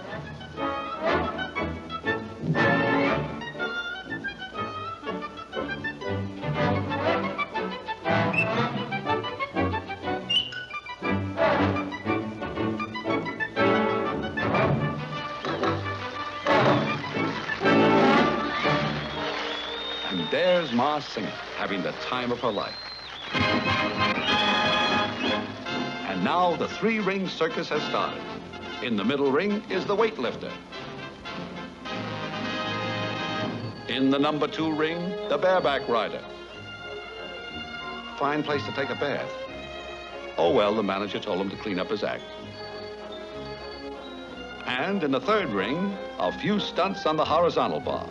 And there's Ma Singer having the time of her life. And now the three-ring circus has started. In the middle ring is the weightlifter. In the number 2 ring, the bareback rider. Fine place to take a bath. Oh, well, the manager told him to clean up his act. And in the 3rd ring, a few stunts on the horizontal bar.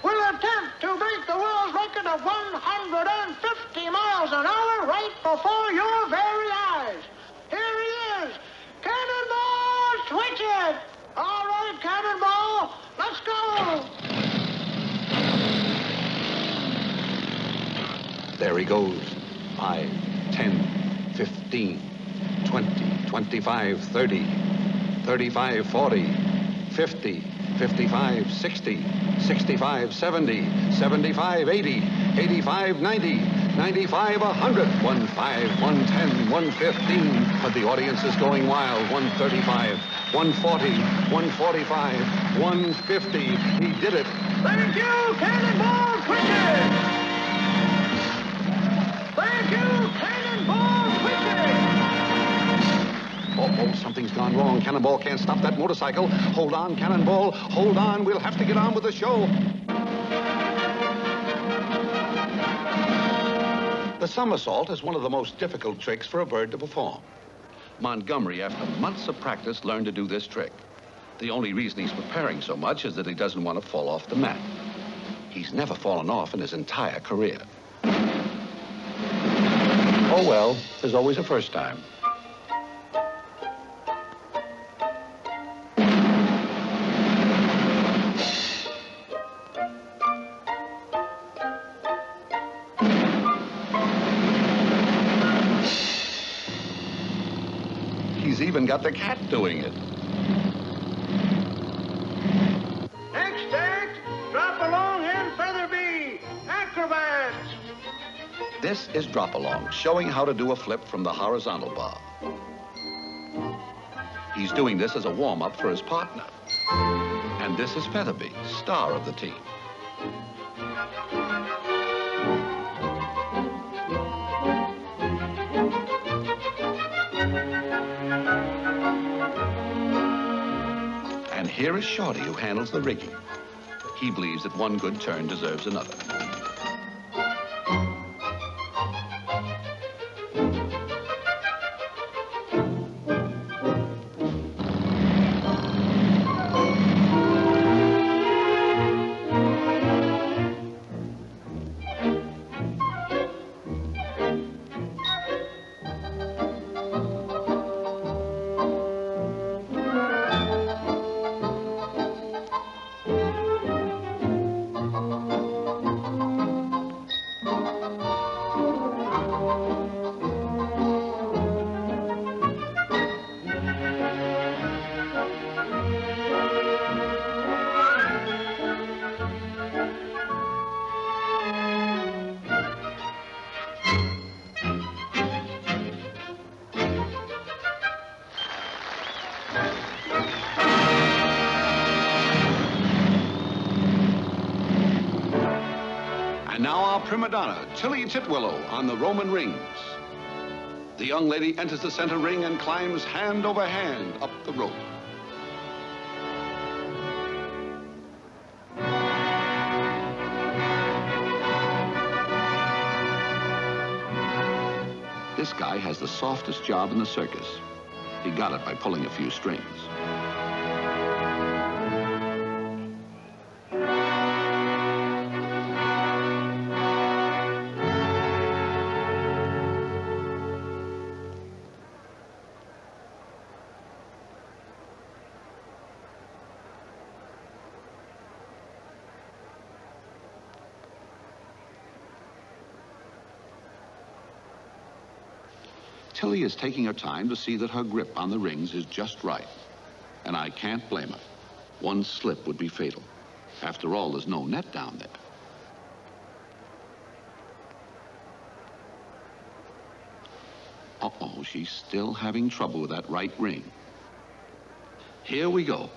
Will attempt to break the world record of 150 before your very eyes. Here he is. Cannonball, switch it. All right, Cannonball, let's go. There he goes. 5, 10, 15, 20, 25, 30, 35, 40, 50, 55, 60, 65, 70, 75, 80, 85, 90, 95, 100, 15, 110, 115. But the audience is going wild. 135, 140, 145, 150. He did it. Thank you, Cannonball, switch it. Thank you, Cannonball, switch it. Oh, something's gone wrong. Cannonball can't stop that motorcycle. Hold on, Cannonball. Hold on. We'll have to get on with the show. The somersault is one of the most difficult tricks for a bird to perform. Montgomery, after months of practice, learned to do this trick. The only reason he's preparing so much is that he doesn't want to fall off the mat. He's never fallen off in his entire career. Oh, well, there's always a first time. He's even got the cat doing it. Next act, Drop Along and Featherbee, acrobats. This is Drop Along, showing how to do a flip from the horizontal bar. He's doing this as a warm-up for his partner. And this is Featherbee, star of the team. And here is Shorty, who handles the rigging. He believes that one good turn deserves another. Prima donna, Tilly Titwillow, on the Roman rings. The young lady enters the center ring and climbs hand over hand up the rope. This guy has the softest job in the circus. He got it by pulling a few strings. Tilly is taking her time to see that her grip on the rings is just right. And I can't blame her. One slip would be fatal. After all, there's no net down there. Uh-oh, she's still having trouble with that right ring. Here we go.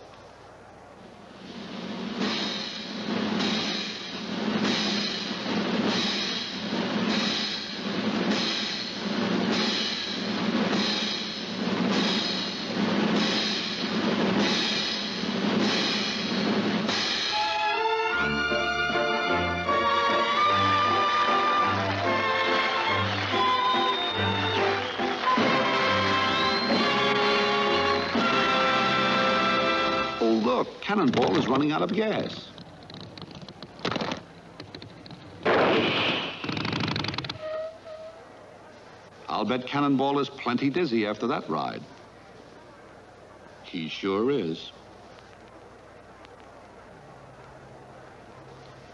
Cannonball is running out of gas. I'll bet Cannonball is plenty dizzy after that ride. He sure is.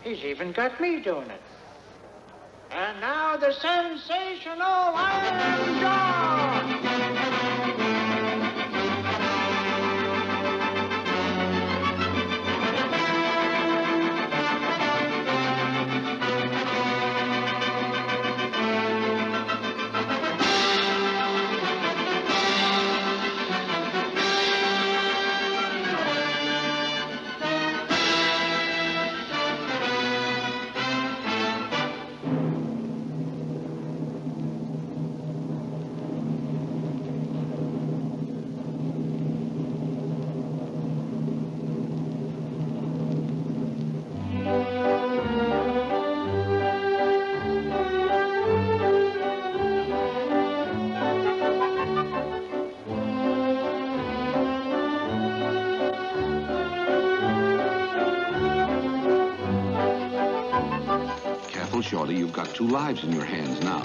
He's even got me doing it. And now the sensational Iron Jaw! Shorty, you've got 2 lives in your hands now.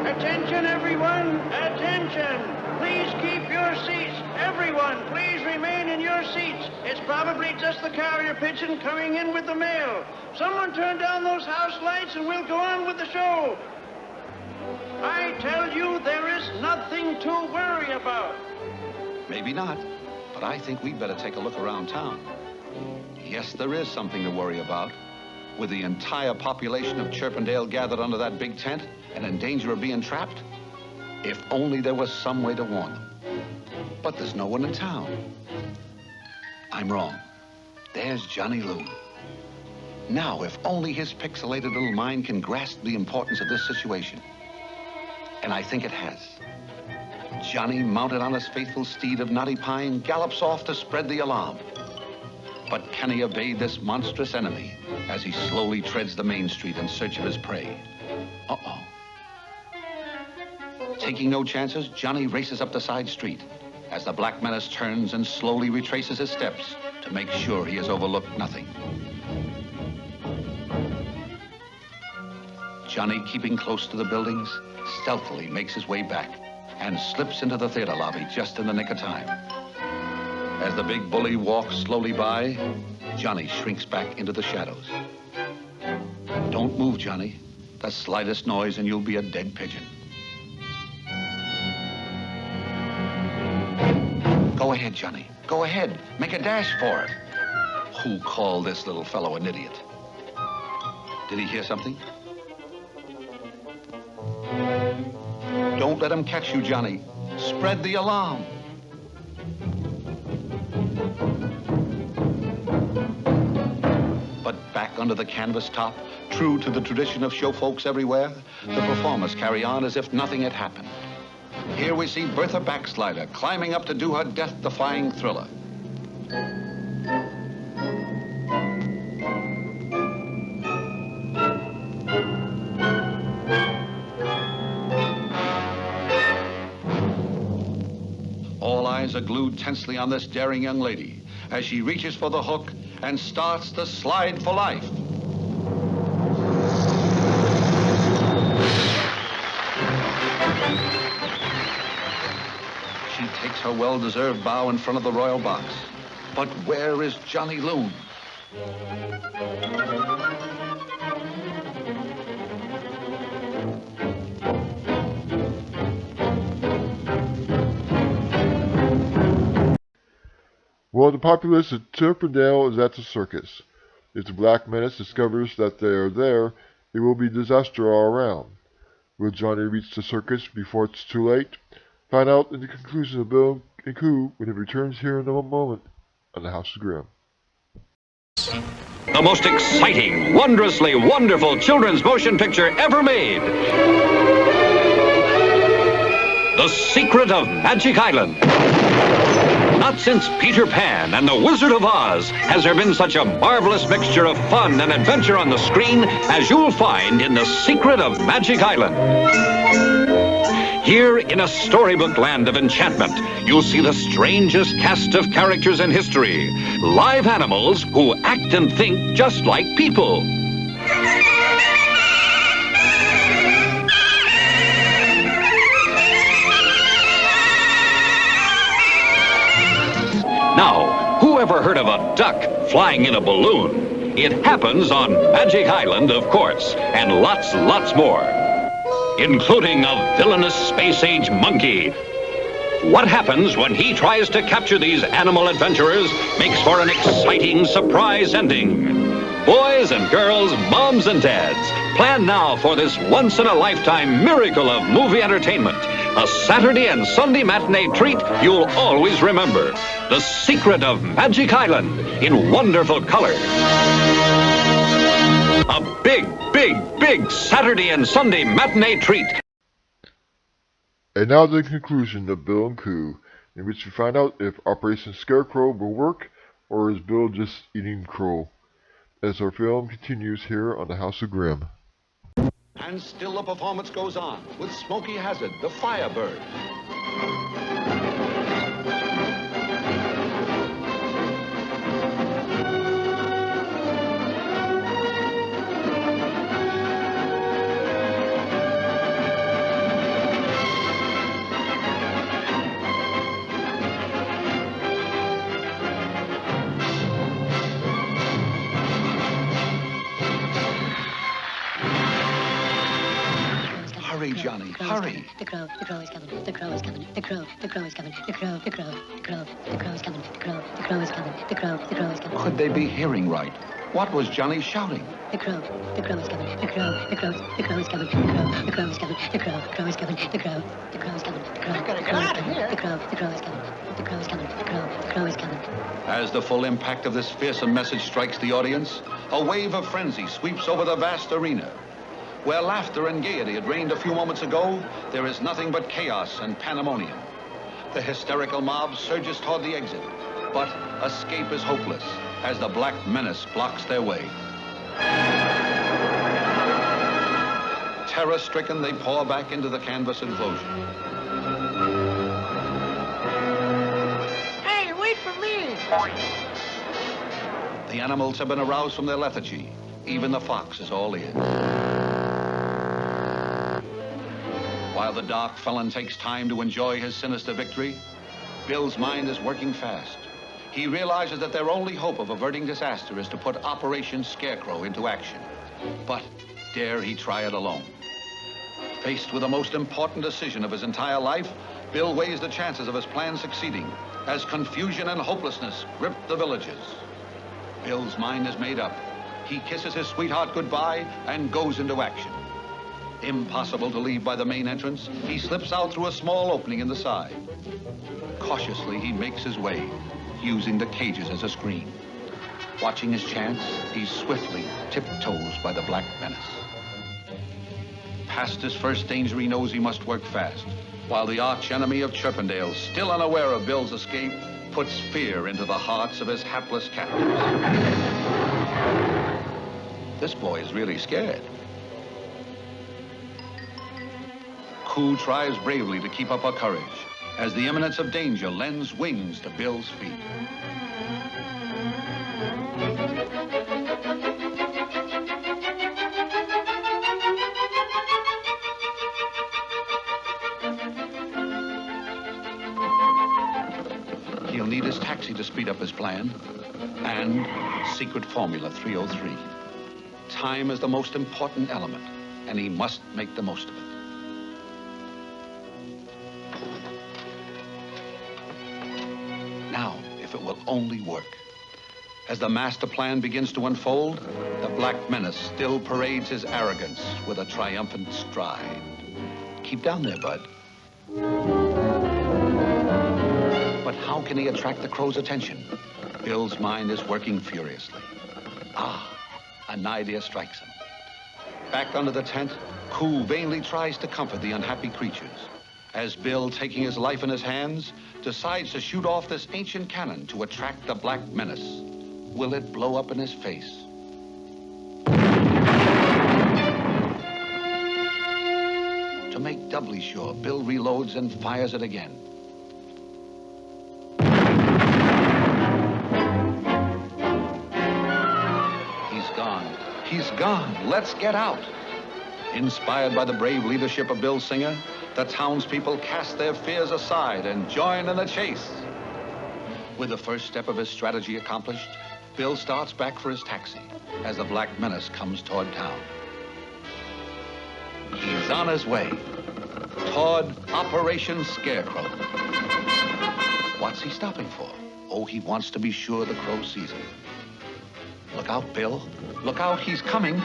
Attention, everyone! Attention! Please keep your seats. Everyone, please remain in your seats. It's probably just the carrier pigeon coming in with the mail. Someone turn down those house lights and we'll go on with the show. I tell you, there is nothing to worry about. Maybe not, but I think we'd better take a look around town. Yes, there is something to worry about. With the entire population of Chirpendale gathered under that big tent and in danger of being trapped, if only there was some way to warn them. But there's no one in town. I'm wrong. There's Johnny Loon. Now, if only his pixelated little mind can grasp the importance of this situation. And I think it has. Johnny, mounted on his faithful steed of knotty pine, gallops off to spread the alarm. But can he evade this monstrous enemy as he slowly treads the main street in search of his prey? Uh-oh. Taking no chances, Johnny races up the side street as the Black Menace turns and slowly retraces his steps to make sure he has overlooked nothing. Johnny, keeping close to the buildings, stealthily makes his way back and slips into the theater lobby just in the nick of time. As the big bully walks slowly by, Johnny shrinks back into the shadows. Don't move, Johnny. The slightest noise and you'll be a dead pigeon. Go ahead, Johnny. Go ahead. Make a dash for it. Who called this little fellow an idiot? Did he hear something? Don't let him catch you, Johnny. Spread the alarm. But back under the canvas top, true to the tradition of show folks everywhere, the performers carry on as if nothing had happened. Here we see Bertha Backslider climbing up to do her death-defying thriller. All eyes are glued tensely on this daring young lady as she reaches for the hook and starts to slide for life. She takes her well-deserved bow in front of the royal box. But where is Johnny Loon? Well, the populace of Chirpendale is at the circus. If the Black Menace discovers that they are there, it will be disaster all around. Will Johnny reach the circus before it's too late? Find out in the conclusion of Bill and Coo when it returns here in a moment on the House of Grym. The most exciting, wondrously wonderful children's motion picture ever made. The Secret of Magic Island. Not since Peter Pan and the Wizard of Oz has there been such a marvelous mixture of fun and adventure on the screen as you'll find in The Secret of Magic Island. Here, in a storybook land of enchantment, you'll see the strangest cast of characters in history. Live animals who act and think just like people. Now, who ever heard of a duck flying in a balloon? It happens on Magic Island, of course, and lots more. Including a villainous space-age monkey. What happens when he tries to capture these animal adventurers makes for an exciting surprise ending. Boys and girls, moms and dads, plan now for this once-in-a-lifetime miracle of movie entertainment. A Saturday and Sunday matinee treat you'll always remember. The Secret of Magic Island in wonderful color. A big Saturday and Sunday matinee treat. And now the conclusion of Bill and Coo, in which we find out if Operation Scarecrow will work, or is Bill just eating crow, as our film continues here on the House of Grym. And still the performance goes on with Smokey Hazard, the Firebird. Hurry, Johnny, hurry. The crow is coming. The crow is coming. The crow is coming. The crow is coming. The crow is coming. The crow is coming. Could they be hearing right? What was Johnny shouting? The crow is coming. The crow is coming. The crow is coming. The crow is coming. The crow is coming. I gotta get out of here. The crow is coming. The crow is coming. The crow is coming. As the full impact of this fearsome message strikes the audience, a wave of frenzy sweeps over the vast arena. Where laughter and gaiety had reigned a few moments ago, there is nothing but chaos and pandemonium. The hysterical mob surges toward the exit, but escape is hopeless as the Black Menace blocks their way. Terror-stricken, they pour back into the canvas enclosure. Hey, wait for me! The animals have been aroused from their lethargy. Even the fox is all ears. While the dark felon takes time to enjoy his sinister victory, Bill's mind is working fast. He realizes that their only hope of averting disaster is to put Operation Scarecrow into action. But dare he try it alone? Faced with the most important decision of his entire life, Bill weighs the chances of his plan succeeding as confusion and hopelessness grip the villages. Bill's mind is made up. He kisses his sweetheart goodbye and goes into action. Impossible to leave by the main entrance, he slips out through a small opening in the side. Cautiously, he makes his way, using the cages as a screen. Watching his chance, he swiftly tiptoes by the Black Menace. Past his first danger, he knows he must work fast, while the arch-enemy of Chirpendale, still unaware of Bill's escape, puts fear into the hearts of his hapless captives. This boy is really scared. Coo tries bravely to keep up her courage as the imminence of danger lends wings to Bill's feet. He'll need his taxi to speed up his plan, and secret formula 303. Time is the most important element, and he must make the most of it. Now, if it will only work. As the master plan begins to unfold, the Black Menace still parades his arrogance with a triumphant stride. Keep down there, bud. But how can he attract the crow's attention? Bill's mind is working furiously. An idea strikes him. Back under the tent, Coo vainly tries to comfort the unhappy creatures, as Bill, taking his life in his hands, decides to shoot off this ancient cannon to attract the Black Menace. Will it blow up in his face? To make double doubly sure, Bill reloads and fires it again. He's gone. He's gone. Let's get out. Inspired by the brave leadership of Bill Singer, the townspeople cast their fears aside and join in the chase. With the first step of his strategy accomplished, Bill starts back for his taxi as the Black Menace comes toward town. He's on his way toward Operation Scarecrow. What's he stopping for? Oh, he wants to be sure the crow sees him. Look out, Bill. Look out, he's coming.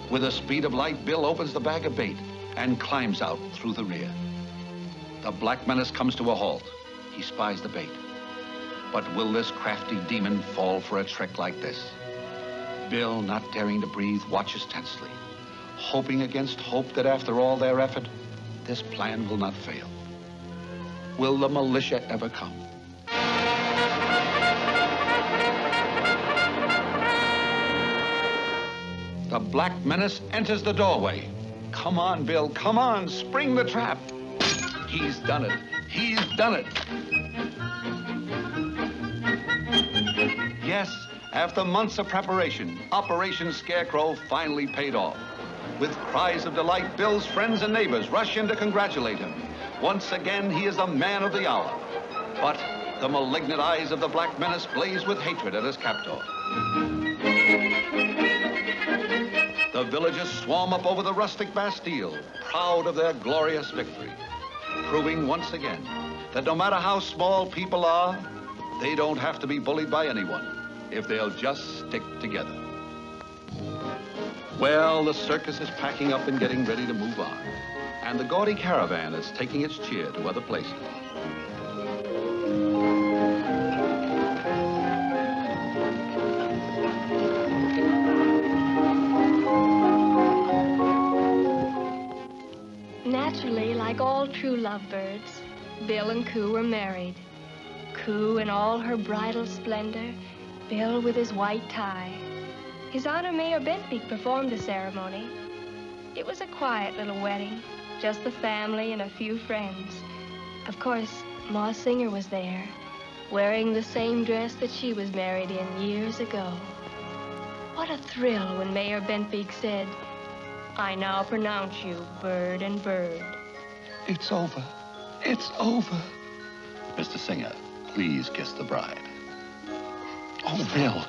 With the speed of light, Bill opens the bag of bait and climbs out through the rear. The Black Menace comes to a halt. He spies the bait. But will this crafty demon fall for a trick like this? Bill, not daring to breathe, watches tensely, hoping against hope that after all their effort, this plan will not fail. Will the militia ever come? The Black Menace enters the doorway. Come on, Bill, come on, spring the trap. He's done it. He's done it. Yes, after months of preparation, Operation Scarecrow finally paid off. With cries of delight, Bill's friends and neighbors rush in to congratulate him. Once again, he is the man of the hour. But the malignant eyes of the Black Menace blaze with hatred at his captor. The villagers swarm up over the rustic Bastille, proud of their glorious victory, proving once again that no matter how small people are, they don't have to be bullied by anyone if they'll just stick together. Well, the circus is packing up and getting ready to move on, and the gaudy caravan is taking its cheer to other places. Naturally, like all true lovebirds, Bill and Coo were married. Coo in all her bridal splendor, Bill with his white tie. His Honor Mayor Bentbeek performed the ceremony. It was a quiet little wedding, just the family and a few friends. Of course, Ma Singer was there, wearing the same dress that she was married in years ago. What a thrill when Mayor Bentbeek said, "I now pronounce you bird and bird." It's over. It's over. Mr. Singer, please kiss the bride. Oh, Bill,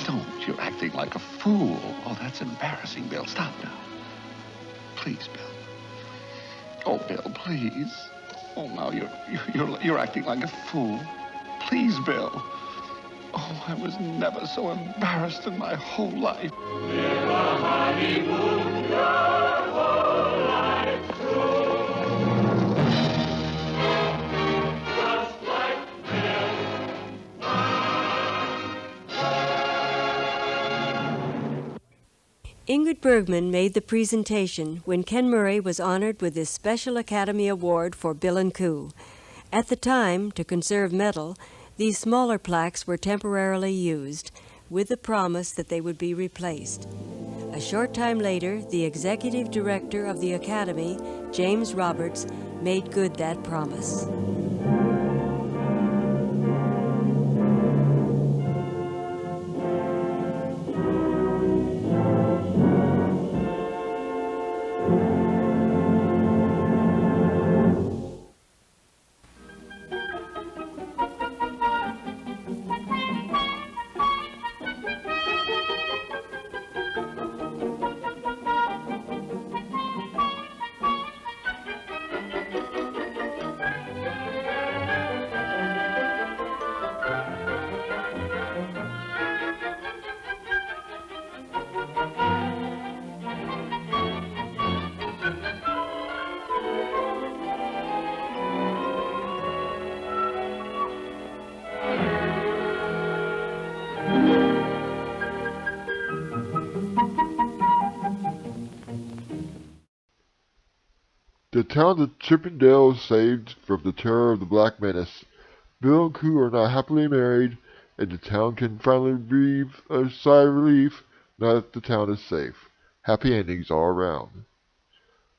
don't. You're acting like a fool. Oh, that's embarrassing, Bill. Stop now. Please, Bill. Oh, Bill, please. Oh, now you're acting like a fool. Please, Bill. Oh, I was never so embarrassed in my whole life. Live a honeymoon your whole life through. Just like Ingrid Bergman made the presentation when Ken Murray was honored with his Special Academy Award for Bill and Coo. At the time, to conserve metal, these smaller plaques were temporarily used, with the promise that they would be replaced. A short time later, the executive director of the Academy, James Roberts, made good that promise. The town of Chirpendale is saved from the terror of the Black Menace. Bill and Coo are now happily married, and the town can finally breathe a sigh of relief now that the town is safe. Happy endings all around.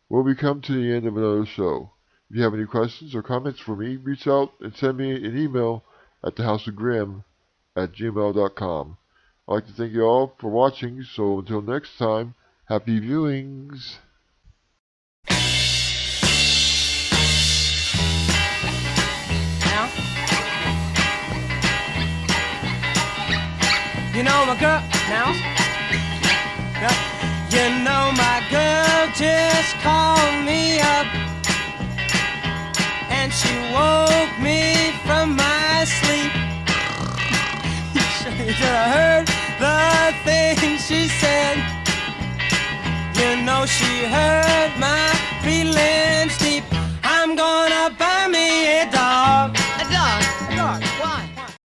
Well, we come to the end of another show. If you have any questions or comments for me, reach out and send me an email at thehouseofgrym@gmail.com. I'd like to thank you all for watching, so until next time, happy viewings. You know my girl, now. You know my girl just called me up, and she woke me from my sleep. I heard the things she said. You know she hurt my feelings.